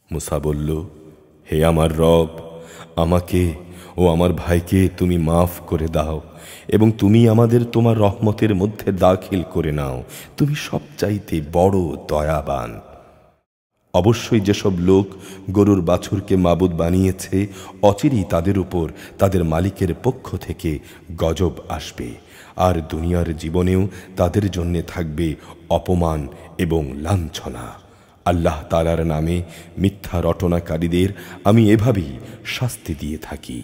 মূসা বলল, হে আমার রব, আমাকে ও আমার ভাইকে তুমি মাফ করে দাও এবং তুমি আমাদের তোমার রহমতের মধ্যে দাখিল করে নাও। তুমি সবচাইতে বড় দয়াবান। অবশ্যই যেসব লোক গরুর বাছুরকে মাবুদ বানিয়েছে, অচিরেই তাদের উপর তাদের মালিকের পক্ষ থেকে গজব আসবে, আর দুনিয়ার জীবনেও তাদের জন্যে থাকবে অপমান এবং লাঞ্ছনা। আল্লাহ তাআলার নামে মিথ্যা রটনাকারীদের আমি এভাবেই শাস্তি দিয়ে থাকি।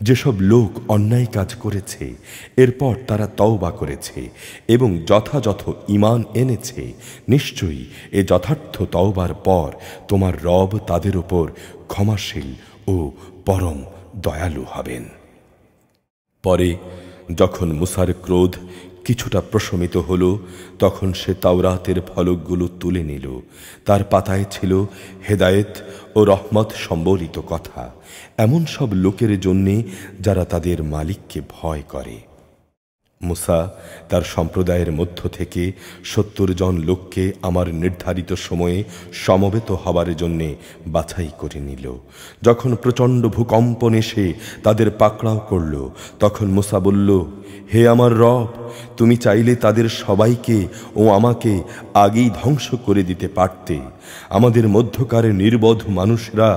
যেসব লোক অন্যায় কাজ করেছে, এরপর তারা তওবা করেছে এবং যথাযথ ঈমান এনেছে, নিশ্চয়ই এ যথার্থ তওবার পর তোমার রব তাদের উপর ক্ষমাশীল ও পরম দয়ালু হবেন। পরে যখন মূসার ক্রোধ কিছুটা প্রশমিত হল, তখন সে তাওরাতের ফলকগুলো তুলে নিল। তার পাতায় ছিল হেদায়েত ও রহমত সম্বলিত কথা, এমন সব লোকের জন্যে যারা তাদের মালিককে ভয় করে। মূসা তার সম্প্রদায়ের মধ্য থেকে ৭০ জন লোককে আমার নির্ধারিত সময়ে সমবেত হবার জন্যে বাছাই করে নিল। যখন প্রচণ্ড ভূকম্পন এসে তাদের পাকড়াও করল, তখন মূসা বলল, হে আমার রব, তুমি চাইলে তাদের সবাইকে ও আমাকে আগেই ধ্বংস করে দিতে পারতে। আমাদের মধ্যকার নির্বোধ মানুষরা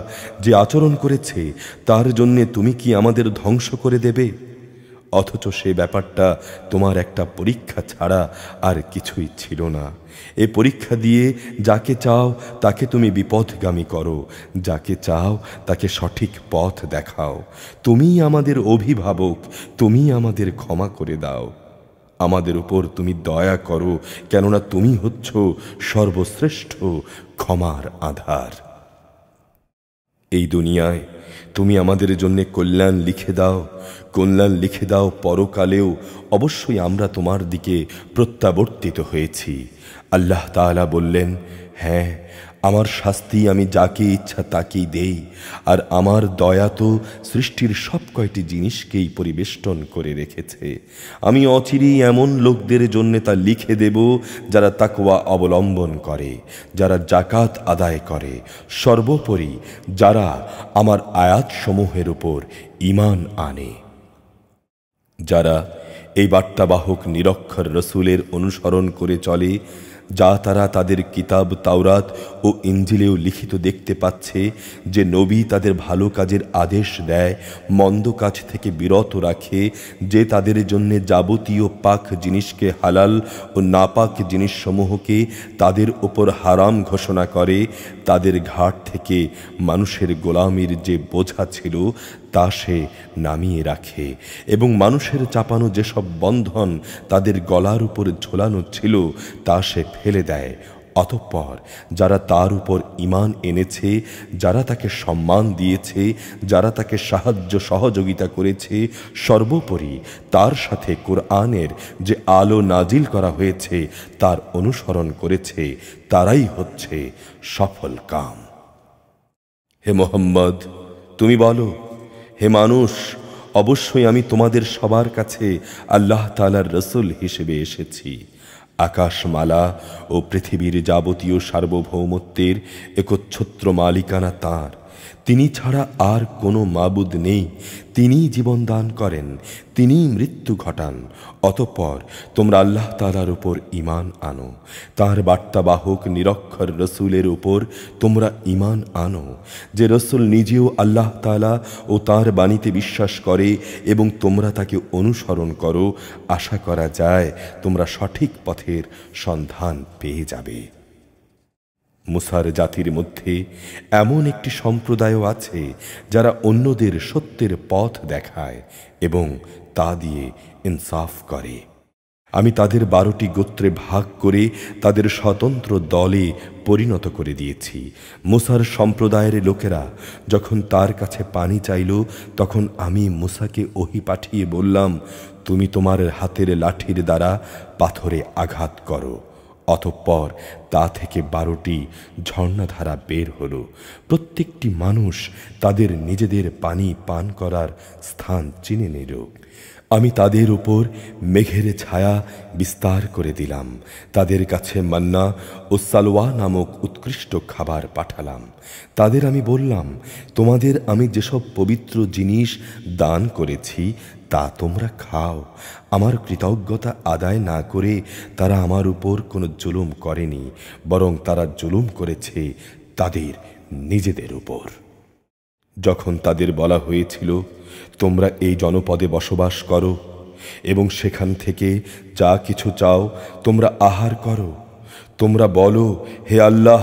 যে আচরণ করেছে, তার জন্যে তুমি কি আমাদের ধ্বংস করে দেবে? অথচ সে ব্যাপারটা তোমার একটা পরীক্ষা ছাড়া আর কিছুই ছিল না। এ পরীক্ষা দিয়ে যাকে চাও তাকে তুমি বিপথগামী করো, যাকে চাও তাকে সঠিক পথ দেখাও। তুমিই আমাদের অভিভাবক, তুমিই আমাদের ক্ষমা করে দাও। আমাদের উপর তুমি দয়া করো, কেননা তুমি হচ্ছ সর্বশ্রেষ্ঠ ক্ষমার আধার। এই দুনিয়ায় তুমি আমাদের জন্য কল্যাণ লিখে দাও পরকালেও। অবশ্যই আমরা তোমার দিকে প্রত্যাবর্তিত হয়েছি। আল্লাহ তাআলা বললেন, হ্যাঁ, আমার শাস্তি আমি যাকে ইচ্ছা তাকেই দেই, আর আমার দয়া তো সৃষ্টির সব কয়টি জিনিসকেই পরিবেষ্টন করে রেখেছে। আমি অচিরেই এমন লোকদের জন্য তা লিখে দেব যারা তাকওয়া অবলম্বন করে, যারা জাকাত আদায় করে, সর্বোপরি যারা আমার আয়াতসমূহের উপর ঈমান আনে। যারা এই বার্তাবাহক নিরক্ষর রসুলের অনুসরণ করে চলে, যা তারা তাদের কিতাব তাওরাত ও ইঞ্জিলেও লিখিত দেখতে পাচ্ছে, যে নবী তাদের ভালো কাজের আদেশ দেয়, মন্দ কাজ থেকে বিরত রাখে, যে তাদের জন্য যাবতীয় পাক জিনিসকে হালাল ও নাপাক জিনিসসমূহকে তাদের ওপর হারাম ঘোষণা করে, তাদের ঘাট থেকে মানুষের গোলামির যে বোঝা ছিল তা সে নামিয়ে রাখে, এবং মানুষের চাপানো যেসব বন্ধন তাদের গলার উপর ঝোলানো ছিল তা সে ফেলে দেয়। অতঃপর যারা তার উপর ঈমান এনেছে, যারা তাকে সম্মান দিয়েছে, যারা তাকে সাহায্য সহযোগিতা করেছে, সর্বোপরি তার সাথে কোরআনের যে আলো নাজিল করা হয়েছে তার অনুসরণ করেছে, তারাই হচ্ছে সফল কাম। হে মুহাম্মদ, তুমি বলো, হে মানুষ, অবশ্যই আমি তোমাদের সবার কাছে আল্লাহ তাআলার রসুল হিসেবে এসেছি। আকাশমালা ও পৃথিবীর যাবতীয় সার্বভৌমত্বের একচ্ছত্র মালিকানা তাঁর। তিনি ছাড়া আর কোনো মাবুদ নেই। তিনিই জীবন দান করেন, তিনিই মৃত্যু ঘটান। অতঃপর তোমরা আল্লাহ তাআলার উপর ঈমান আনো, তাঁর বার্তাবাহক নিরক্ষর রসুলের উপর তোমরা ঈমান আনো, যে রসুল নিজেও আল্লাহ তাআলা ও তাঁর বাণীতে বিশ্বাস করে এবং তোমরা তাকে অনুসরণ করো। আশা করা যায় তোমরা সঠিক পথের সন্ধান পেয়ে যাবে। মুসার জাতির মধ্যে এমন একটি সম্প্রদায়ও আছে যারা অন্যদের সত্যের পথ দেখায় এবং তা দিয়ে ইনসাফ করে। আমি তাদের 12টি গোত্রে ভাগ করে তাদের স্বতন্ত্র দলে পরিণত করে দিয়েছি। মুসার সম্প্রদায়ের লোকেরা যখন তার কাছে পানি চাইল, তখন আমি মুসাকে ওহী পাঠিয়ে বললাম, তুমি তোমার হাতের লাঠির দ্বারা পাথরে আঘাত করো। অতঃপর তা থেকে 12টি ঝর্ণাধারা বের হলো। প্রত্যেকটি মানুষ তাদের নিজেদের পানি পান করার স্থান চিনে নিল। আমি তাদের উপর মেঘের ছায়া বিস্তার করে দিলাম। তাদের কাছে মান্না ও সালওয়া নামক উৎকৃষ্ট খাবার পাঠালাম। তাদের আমি বললাম, তোমাদের আমি যেসব পবিত্র জিনিস দান করেছি তা তোমরা খাও। আমার কৃতজ্ঞতা আদায় না করে তারা আমার উপর কোনো জুলুম করেনি, বরং তারা জুলুম করেছে তাদের নিজেদের উপর। যখন তাদের বলা হয়েছিল, তোমরা এই জনপদে বসবাস করো এবং সেখান থেকে যা কিছু চাও তোমরা আহার করো, তোমরা বলো, হে আল্লাহ,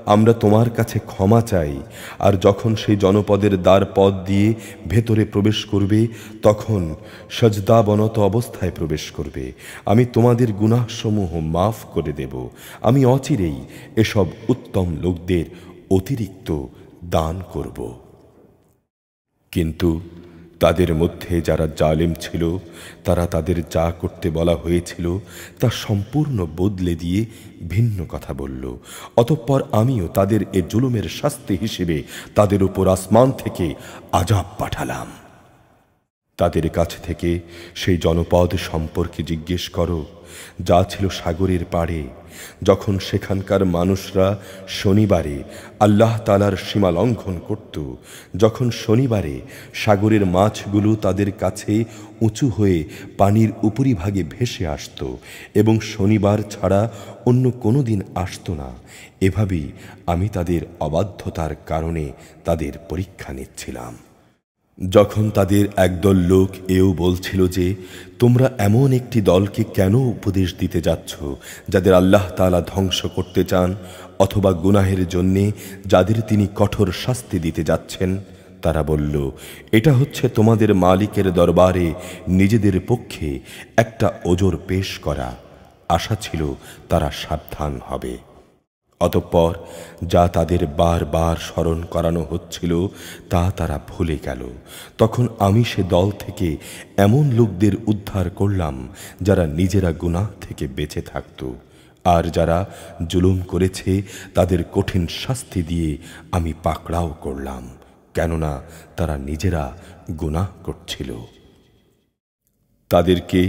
আমরা তোমার কাছে ক্ষমা চাই। আর যখন সেই জনপদের দ্বার পথ দিয়ে ভেতরে প্রবেশ করবে, তখন সজদাবনত অবস্থায় প্রবেশ করবে। আমি তোমাদের গুনাহসমূহ মাফ করে দেব। আমি অচিরেই এসব উত্তম লোকদের অতিরিক্ত দান করব। কিন্তু তাদের মধ্যে যারা জালেম ছিল, তারা তাদের যা করতে বলা হয়েছিল তা সম্পূর্ণ বদলে দিয়ে ভিন্ন কথা বলল। অতঃপর আমিও তাদের এ জুলুমের শাস্তি হিসেবে তাদের উপর আসমান থেকে আযাব পাঠালাম। তাদের কাছ থেকে সেই জনপদ সম্পর্কে জিজ্ঞেস করো, যা ছিল সাগরের পাড়ে। যখন সেখানকার মানুষরা শনিবারে আল্লাহ তাআলার সীমা লঙ্ঘন করত, যখন শনিবারে সাগরের মাছগুলো তাদের কাছে উঁচু হয়ে পানির উপরিভাগে ভেসে আসত এবং শনিবার ছাড়া অন্য কোনো দিন আসত না, এভাবেই আমি তাদের অবাধ্যতার কারণে তাদের পরীক্ষা নিচ্ছিলাম। যখন তাদের একদল লোক এও বলছিল যে, তোমরা এমন একটি দলকে কেন উপদেশ দিতে যাচ্ছ যাদের আল্লাহ তাআলা ধ্বংস করতে চান, অথবা গুনাহের জন্যে যাদের তিনি কঠোর শাস্তি দিতে যাচ্ছেন, তারা বলল, এটা হচ্ছে তোমাদের মালিকের দরবারে নিজেদের পক্ষে একটা ওজর পেশ করা। আশা ছিল তারা সাবধান হবে। অতঃপর যা তাদের বারবার স্মরণ করানো হচ্ছিল তা তারা ভুলে গেল। তখন আমি সে দল থেকে এমন লোকদের উদ্ধার করলাম যারা নিজেরা গুনাহ থেকে বেঁচে থাকত, আর যারা জুলুম করেছে তাদের কঠিন শাস্তি দিয়ে আমি পাকড়াও করলাম, কেননা তারা নিজেরা গুনাহ করছিল। তাদেরকে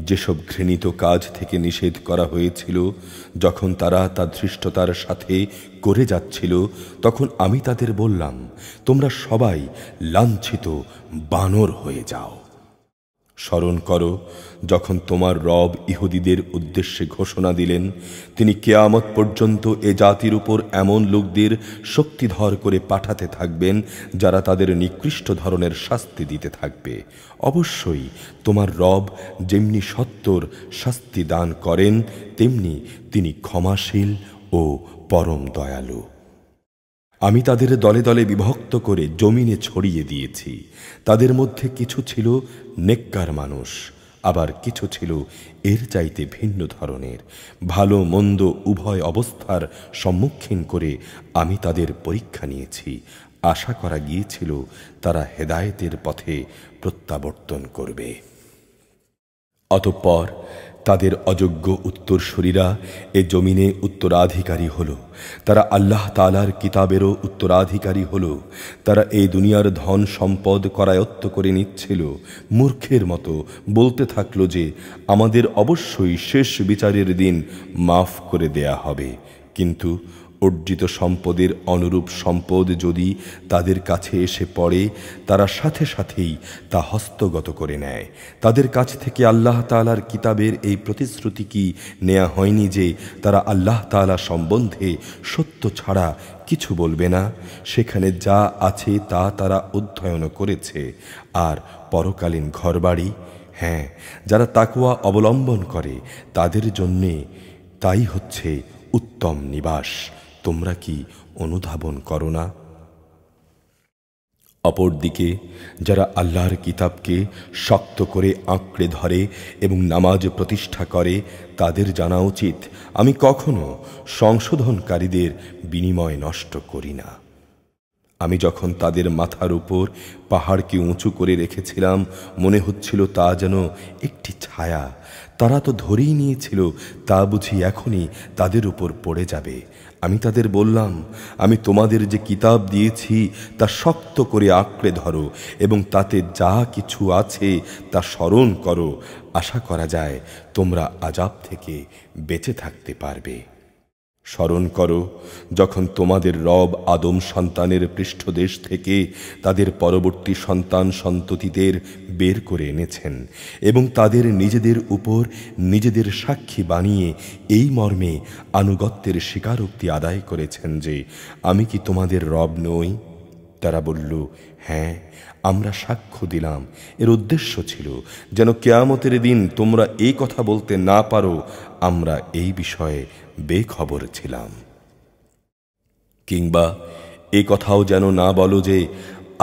যেসব ঘৃণিত কাজ থেকে নিষেধ করা হয়েছিল, যখন তারা তা ধৃষ্টতার সাথে করে যাচ্ছিল, তখন আমি তাদের বললাম, তোমরা সবাই লাঞ্ছিত বানর হয়ে যাও। স্মরণ করো, যখন তোমার রব ইহুদিদের উদ্দেশ্যে ঘোষণা দিলেন, তিনি কিয়ামত পর্যন্ত এ জাতির উপর এমন লোকদের শক্তিধর করে পাঠাতে থাকবেন যারা তাদের নিকৃষ্ট ধরনের শাস্তি দিতে থাকবে। অবশ্যই তোমার রব যেমনি সত্তর শাস্তি দান করেন, তেমনি তিনি ক্ষমাশীল ও পরম দয়ালু। আমি তাদের দলে দলে বিভক্ত করে জমিনে ছড়িয়ে দিয়েছি। তাদের মধ্যে কিছু ছিল নেককার মানুষ, আবার কিছু ছিল এর চাইতে ভিন্ন ধরনের। ভালো মন্দ উভয় অবস্থার সম্মুখীন করে আমি তাদের পরীক্ষা নিয়েছি। আশা করা গিয়েছিল তারা হেদায়েতের পথে প্রত্যাবর্তন করবে। অতঃপর তাদের অযোগ্য উত্তরসূরিরা এ জমিনে উত্তরাধিকারী হল। তারা আল্লাহ তাআলার কিতাবেরও উত্তরাধিকারী হল। তারা এই দুনিয়ার ধন সম্পদ করায়ত্ত করে নিচ্ছিল। মূর্খের মতো বলতে থাকলো যে আমাদের অবশ্যই শেষ বিচারের দিন মাফ করে দেয়া হবে। কিন্তু অর্জিত সম্পদের অনুরূপ সম্পদ যদি তাদের কাছে এসে পড়ে, তারা সাথে সাথেই তা হস্তগত করে নেয়। তাদের কাছ থেকে আল্লাহ তাআলার কিতাবের এই প্রতিশ্রুতি কি নেওয়া হয়নি যে তারা আল্লাহ তাআলা সম্বন্ধে সত্য ছাড়া কিছু বলবে না? সেখানে যা আছে তা তারা অধ্যয়ন করেছে। আর পরকালীন ঘরবাড়ি, হ্যাঁ, যারা তাকওয়া অবলম্বন করে তাদের জন্যে তাই হচ্ছে উত্তম নিবাস। তোমরা কি অনুধাবন করো না? অপরদিকে যারা আল্লাহর কিতাবকে শক্ত করে আঁকড়ে ধরে এবং নামাজ প্রতিষ্ঠা করে, তাদের জানা উচিত আমি কখনো সংশোধনকারীদের বিনিময় নষ্ট করি না। আমি যখন তাদের মাথার উপর পাহাড়কে উঁচু করে রেখেছিলাম, মনে হচ্ছিল তা যেন একটি ছায়া। তারা তো ধরেই নিয়েছিল তা বুঝি এখনই তাদের উপর পড়ে যাবে। আমি তাদের বললাম, আমি তোমাদের যে কিতাব দিয়েছি তা শক্ত করে আঁকড়ে ধরো এবং তাতে যা কিছু আছে তা স্মরণ করো। আশা করা যায় তোমরা আযাব থেকে বেঁচে থাকতে পারবে। স্মরণ করো যখন তোমাদের রব আদম সন্তানের পৃষ্ঠদেশ থেকে তাদের পরবর্তী সন্তান সন্ততিদের বের করে এনেছেন এবং তাদের নিজেদের উপর নিজেদের সাক্ষী বানিয়ে এই মর্মে আনুগত্যের স্বীকারোক্তি আদায় করেছেন যে আমি কি তোমাদের রব নই? তারা বলল, হ্যাঁ, আমরা সাক্ষ্য দিলাম। এর উদ্দেশ্য ছিল যেন কিয়ামতের দিন তোমরা এই কথা বলতে না পারো আমরা এই বিষয়ে বেখবর ছিলাম। কিংবা এই কথাও যেন না বলো যে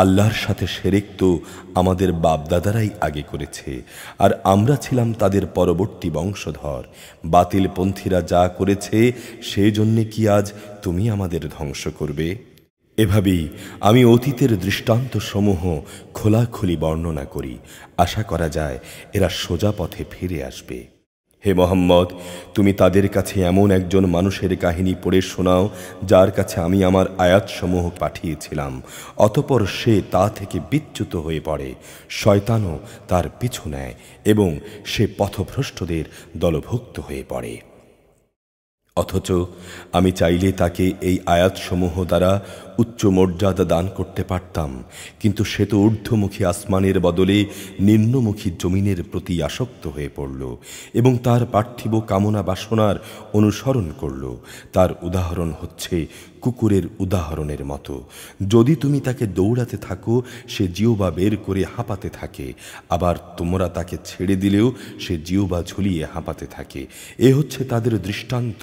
আল্লাহর সাথে শিরক তো আমাদের বাপদাদারাই আগে করেছে আর আমরা ছিলাম তাদের পরবর্তী বংশধর। বাতিলপন্থীরা যা করেছে সেই জন্যে কি আজ তুমি আমাদের ধ্বংস করবে? এভাবেই আমি অতীতের দৃষ্টান্ত সমূহ খোলাখুলি বর্ণনা করি। আশা করা যায় এরা সোজা পথে ফিরে আসবে। হে মোহাম্মদ, তুমি তাদের কাছে এমন একজন মানুষের কাহিনী পড়ে শোনাও যার কাছে আমি আমার আয়াতসমূহ পাঠিয়েছিলাম। অতঃপর সে তা থেকে বিচ্যুত হয়ে পড়ে, শয়তানও তার পিছু নেয় এবং সে পথভ্রষ্টদের দলভুক্ত হয়ে পড়ে। অথচ আমি চাইলে তাকে এই আয়াতসমূহ দ্বারা উচ্চ মর্যাদা দান করতে পারতাম, কিন্তু সে তো ঊর্ধ্বমুখী আসমানের বদলে নিম্নমুখী জমিনের প্রতি আসক্ত হয়ে পড়ল এবং তার পার্থিব কামনা বাসনার অনুসরণ করল। তার উদাহরণ হচ্ছে কুকুরের উদাহরণের মতো। যদি তুমি তাকে দৌড়াতে থাকো, সে জিহ্বা বের করে হাঁপাতে থাকে, আবার তোমরা তাকে ছেড়ে দিলেও সে জিহ্বা ঝুলিয়ে হাঁপাতে থাকে। এ হচ্ছে তাদের দৃষ্টান্ত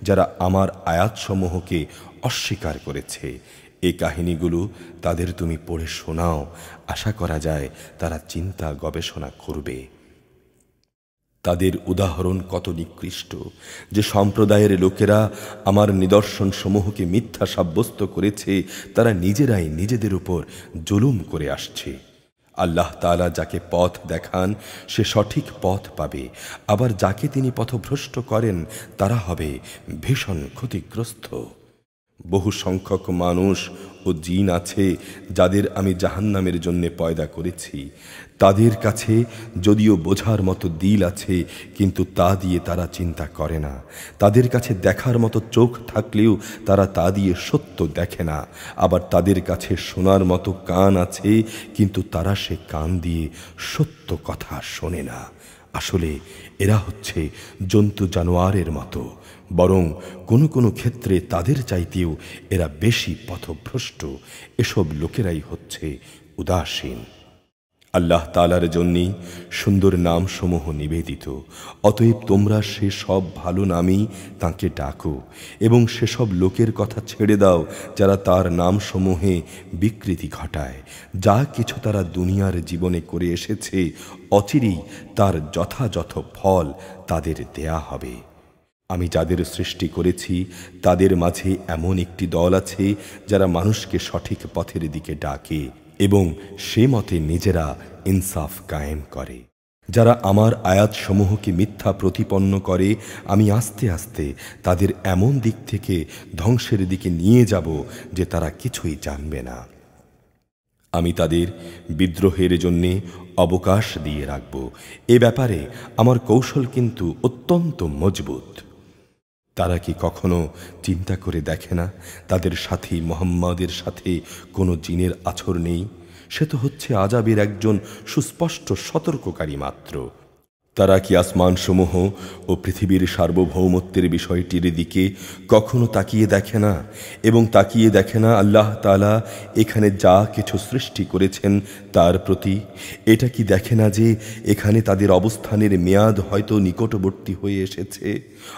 যারা আমার আয়াতসমূহকে অস্বীকার করেছে। এই কাহিনীগুলো তাদের তুমি পড়ে শোনাও। আশা করা যায় তারা চিন্তা গবেষণা করবে। তাদের উদাহরণ কত নিকৃষ্ট যে সম্প্রদায়ের লোকেরা আমার নিদর্শন সমূহকে মিথ্যা সাব্যস্ত করেছে, তারা নিজেরাই নিজেদের উপর জুলুম করে আসছে। আল্লাহ তাআলা যাকে পথ দেখান সে সঠিক পথ পাবে, আবার যাকে তিনি পথভ্রষ্ট করেন তারা হবে ভীষণ ক্ষতিগ্রস্ত। বহু সংখ্যক মানুষ ও জিন আছে যাদের আমি জাহান্নামের জন্য পয়দা করেছি। তাদের কাছে যদিও বোঝার মতো দিল আছে, কিন্তু তা দিয়ে তারা চিন্তা করে না। তাদের কাছে দেখার মতো চোখ থাকলেও তারা তা দিয়ে সত্য দেখে না। আবার তাদের কাছে শোনার মতো কান আছে, কিন্তু তারা সে কান দিয়ে সত্য কথা শোনে না। আসলে এরা হচ্ছে জন্তু জানোয়ারের মতো, বরং কোনো কোনো ক্ষেত্রে তাদের চাইতেও এরা বেশি পথভ্রষ্ট। এসব লোকেরাই হচ্ছে উদাসীন। আল্লাহ তাআলার জন্যই সুন্দর নামসমূহ নিবেদিত। অতএব তোমরা সে সব ভালো নামই তাঁকে ডাকো এবং সেসব লোকের কথা ছেড়ে দাও যারা তার নামসমূহে বিকৃতি ঘটায়। যা কিছু তারা দুনিয়ার জীবনে করে এসেছে, অচিরেই তার যথাযথ ফল তাদের দেয়া হবে। আমি যাদের সৃষ্টি করেছি তাদের মাঝে এমন একটি দল আছে যারা মানুষকে সঠিক পথের দিকে ডাকে এবং সে মতে নিজেরা ইনসাফ কায়েম করে। যারা আমার আয়াতসমূহকে মিথ্যা প্রতিপন্ন করে আমি আস্তে আস্তে তাদের এমন দিক থেকে ধ্বংসের দিকে নিয়ে যাব যে তারা কিছুই জানবে না। আমি তাদের বিদ্রোহের জন্যে অবকাশ দিয়ে রাখব। এ ব্যাপারে আমার কৌশল কিন্তু অত্যন্ত মজবুত। তারা কি কখনো চিন্তা করে দেখে না তাদের সাথী মুহাম্মাদের সাথে কোনো জিনের আছর নেই? সে তো হচ্ছে আযাবের একজন সুস্পষ্ট সতর্ককারী মাত্র। তারা কি আসমানসমূহ ও পৃথিবীর সার্বভৌমত্বের বিষয়টির দিকে কখনো তাকিয়ে দেখে না? এবং তাকিয়ে দেখে না আল্লাহ তাআলা এখানে যা কিছু সৃষ্টি করেছেন তার প্রতি? এটা কি দেখে না যে এখানে তাদের অবস্থানের মেয়াদ হয়তো নিকটবর্তী হয়ে এসেছে?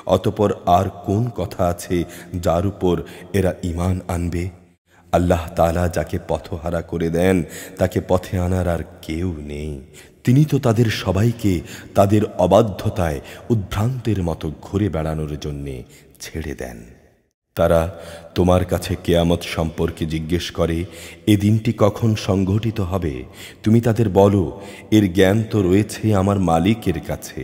অতঃপর আর কোন কথা আছে যার উপর এরা ঈমান আনবে? আল্লাহ তাআলা যাকে পথহারা করে দেন তাকে পথে আনার আর কেউ নেই। তিনি তো তাদের সবাইকে তাদের অবাধ্যতায় উদ্ভ্রান্তের মতো ঘুরে বেড়ানোর জন্যে ছেড়ে দেন। তারা তোমার কাছে কিয়ামত সম্পর্কে জিজ্ঞেস করে, এ দিনটি কখন সংঘটিত হবে? তুমি তাদের বলো, এর জ্ঞান তো রয়েছে আমার মালিকের কাছে।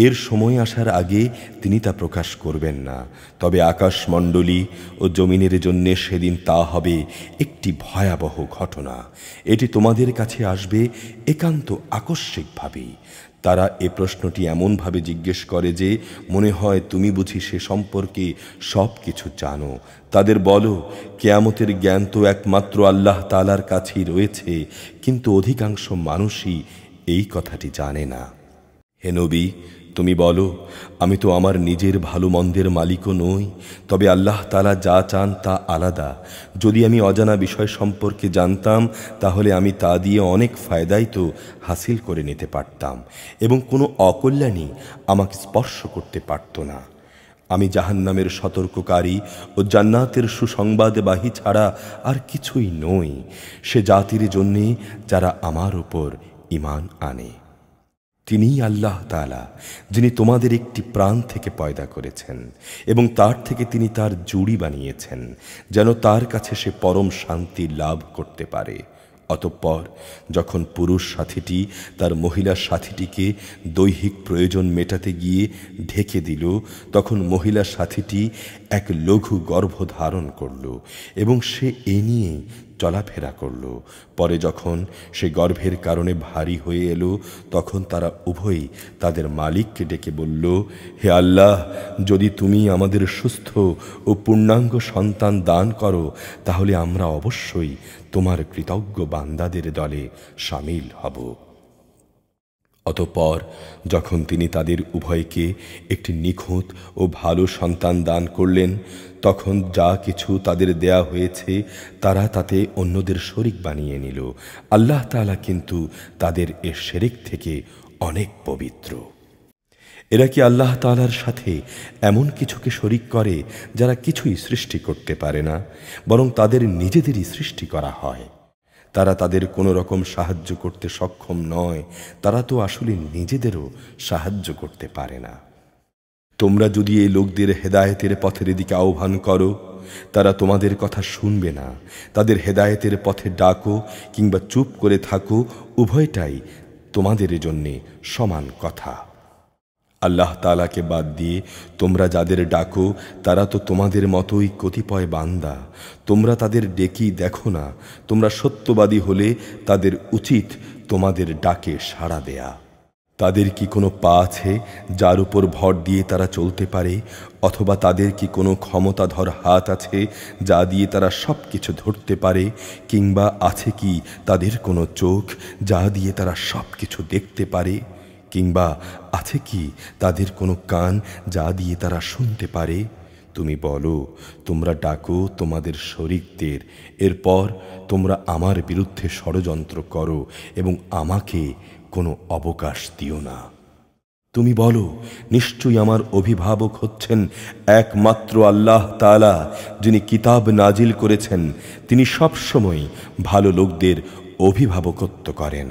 এর সময় আসার আগে তিনি তা প্রকাশ করবেন না। তবে আকাশমণ্ডলী ও জমিনের জন্য সেদিন তা হবে একটি ভয়াবহ ঘটনা। এটি তোমাদের কাছে আসবে একান্ত আকস্মিকভাবেই। তারা এ প্রশ্নটি এমনভাবে জিজ্ঞেস করে যে মনে হয় তুমি বুঝি সে সম্পর্কে সব কিছু জানো। তাদের বলো, কিয়ামতের জ্ঞান তো একমাত্র আল্লাহ তাআলার কাছেই রয়েছে, কিন্তু অধিকাংশ মানুষই এই কথাটি জানে না। হে নবী, তুমি বলো, আমি তো আমার নিজের ভালো মন্দের মালিকও নই, তবে আল্লাহ তাআলা যা চান তা আলাদা। যদি আমি অজানা বিষয় সম্পর্কে জানতাম তাহলে আমি তা দিয়ে অনেক ফায়দাই তো হাসিল করে নিতে পারতাম এবং কোনো অকল্যাণই আমাকে স্পর্শ করতে পারত না। আমি জাহান্নামের সতর্ককারী ও জান্নাতের সুসংবাদবাহী ছাড়া আর কিছুই নই, সে জাতির জন্যে যারা আমার উপর ঈমান আনে। তিনিই আল্লাহ তাআলা, যিনি তোমাদের একটি প্রাণ থেকে পয়দা করেছেন এবং তার থেকে তিনি তার জুড়ি বানিয়েছেন, যেন তার কাছে সে পরম শান্তি লাভ করতে পারে। অতঃপর যখন পুরুষ সাথীটি তার মহিলা সাথীটিকে দৈহিক প্রয়োজন মেটাতে গিয়ে ঢেকে দিল, তখন মহিলা সাথীটি এক লঘু গর্ভ ধারণ করল এবং সে এ নিয়ে চলাফেরা করল। পরে যখন সে গর্ভের কারণে ভারী হয়ে এলো, তখন তারা উভয়ই তাদের মালিককে ডেকে বলল, হে আল্লাহ, যদি তুমি আমাদের সুস্থ ও পূর্ণাঙ্গ সন্তান দান করো তাহলে আমরা অবশ্যই তোমার কৃতজ্ঞ বান্দাদের দলে শামিল হব। অতঃপর যখন তিনি তাদের উভয়কে একটি নিখুঁত ও ভালো সন্তান দান করলেন, তখন যা কিছু তাদের দেয়া হয়েছে তারা তাতে অন্যদের শরিক বানিয়ে নিল। আল্লাহ তাআলা কিন্তু তাদের এ শিরক থেকে অনেক পবিত্র। এরা কি আল্লাহ তাআলার সাথে এমন কিছুকে শরিক করে যারা কিছুই সৃষ্টি করতে পারে না, বরং তাদের নিজেদেরই সৃষ্টি করা হয়। তারা তাদের কোনো রকম সাহায্য করতে সক্ষম নয়, তারা তো আসলে নিজেদেরও সাহায্য করতে পারে না। তোমরা যদি এই লোকদের হেদায়েতের পথের দিকে আহ্বান করো, তারা তোমাদের কথা শুনবে না। তাদের হেদায়েতের পথে ডাকো কিংবা চুপ করে থাকো, উভয়টাই তোমাদের জন্যে সমান কথা। আল্লাহ তাআলাকে বাদ দিয়ে তোমরা যাদের ডাকো তারা তো তোমাদের মতোই কতিপয় বান্দা। তোমরা তাদের ডেকি দেখো না? তোমরা সত্যবাদী হলে তাদের উচিত তোমাদের ডাকে সাড়া দেয়া। তাদের কি কোনো পা আছে যার উপর ভর দিয়ে তারা চলতে পারে? অথবা তাদের কি কোনো ক্ষমতাধর হাত আছে যা দিয়ে তারা সব কিছু ধরতে পারে? কিংবা আছে কি তাদের কোনো চোখ যা দিয়ে তারা সব কিছু দেখতে পারে? কিংবা আছে কি তাদের কোনো কান যা দিয়ে তারা শুনতে পারে? তুমি বলো, তোমরা ডাকো তোমাদের শরীকদের, এরপর তোমরা আমার বিরুদ্ধে ষড়যন্ত্র করো এবং আমাকে কোনো অবকাশ দিও না। তুমি বলো, নিশ্চয়ই আমার অভিভাবক হচ্ছেন একমাত্র আল্লাহ তাআলা, যিনি কিতাব নাজিল করেছেন। তিনি সবসময় ভালো লোকদের অভিভাবকত্ব করেন।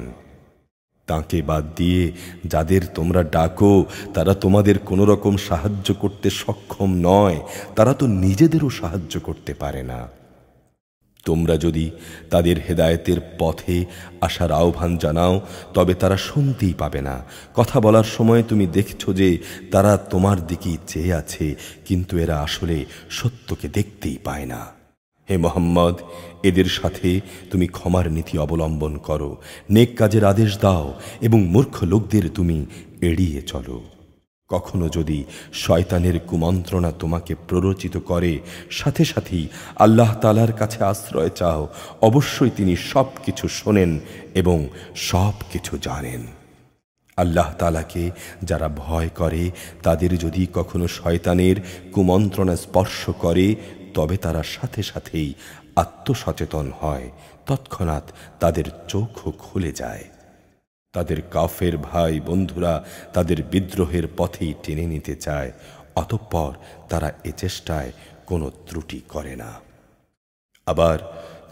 তাকে বাদ দিয়ে যাদের তোমরা ডাকো তারা তোমাদের কোনো রকম সাহায্য করতে সক্ষম নয়, তারা তো নিজেদেরও সাহায্য করতে পারে না। তোমরা যদি তাদের হেদায়েতের পথে আসার আহ্বান জানাও তবে তারা শুনতেই পাবে না। কথা বলার সময় তুমি দেখছো যে তারা তোমার দিকেই চেয়ে আছে, কিন্তু এরা আসলে সত্যকে দেখতেই পায় না। হে মুহাম্মদ, এদের সাথে তুমি ক্ষমার নীতি অবলম্বন করো, নেক কাজের আদেশ দাও এবং মূর্খ লোকদের তুমি এড়িয়ে চলো। কখনো যদি শয়তানের কুমন্ত্রণা তোমাকে প্ররোচিত করে, সাথে সাথেই আল্লাহ তাআলার কাছে আশ্রয় চাও। অবশ্যই তিনি সব কিছু শোনেন এবং সব কিছু জানেন। আল্লাহ তাআলাকে যারা ভয় করে তাদের যদি কখনো শয়তানের কুমন্ত্রণা স্পর্শ করে তবে তারা সাথে সাথেই আত্মসচেতন হয়, তৎক্ষণাৎ তাদের চোখও খুলে যায়। তাদের কাফের ভাই বন্ধুরা তাদের বিদ্রোহের পথেই টেনে নিতে চায়, অতঃপর তারা এ চেষ্টায় কোনো ত্রুটি করে না। আবার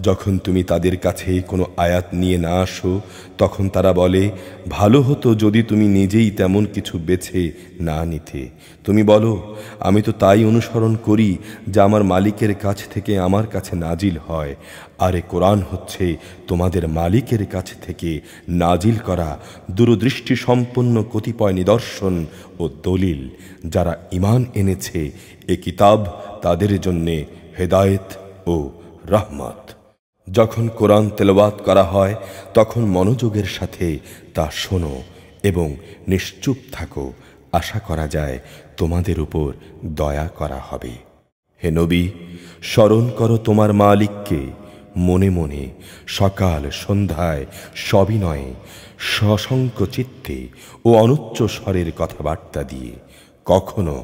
যখন তুমি তাদের কাছে কোনো আয়াত নিয়ে না আসো তখন তারা বলে, ভালো হতো যদি তুমি নিজেই তেমন কিছু বেছে না নিতে। তুমি বলো, আমি তো তাই অনুসরণ করি যা আমার মালিকের কাছ থেকে আমার কাছে নাজিল হয়। আর এ কোরআন হচ্ছে তোমাদের মালিকের কাছ থেকে নাজিল করা দূরদৃষ্টি সম্পন্ন কতিপয় নিদর্শন ও দলিল। যারা ঈমান এনেছে এ কিতাব তাদের জন্যে হেদায়েত ও রহমত। যখন কোরআন তেলাওয়াত করা হয় তখন মনোযোগের সাথে তা শোনো এবং নিশ্চুপ থাকো। আশা করা যায় তোমাদের উপর দয়া করা হবে। হে নবী, স্মরণ করো তোমার মালিককে মনে মনে, সকাল সন্ধ্যায়, সবিনয়ে, সশঙ্ক চিত্তে ও অনুচ্চ স্বরের কথাবার্তা দিয়ে। কখনো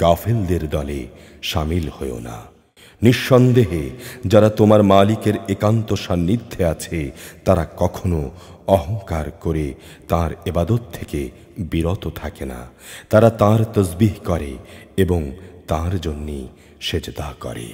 গাফেলদের দলে শামিল হয়ো না। নিঃসন্দেহে যারা তোমার মালিকের একান্ত সান্নিধ্যে আছে তারা কখনো অহংকার করে তার ইবাদত থেকে বিরত থাকে না। তারা তার তসবিহ করে এবং তার জন্যই সেজদা করে।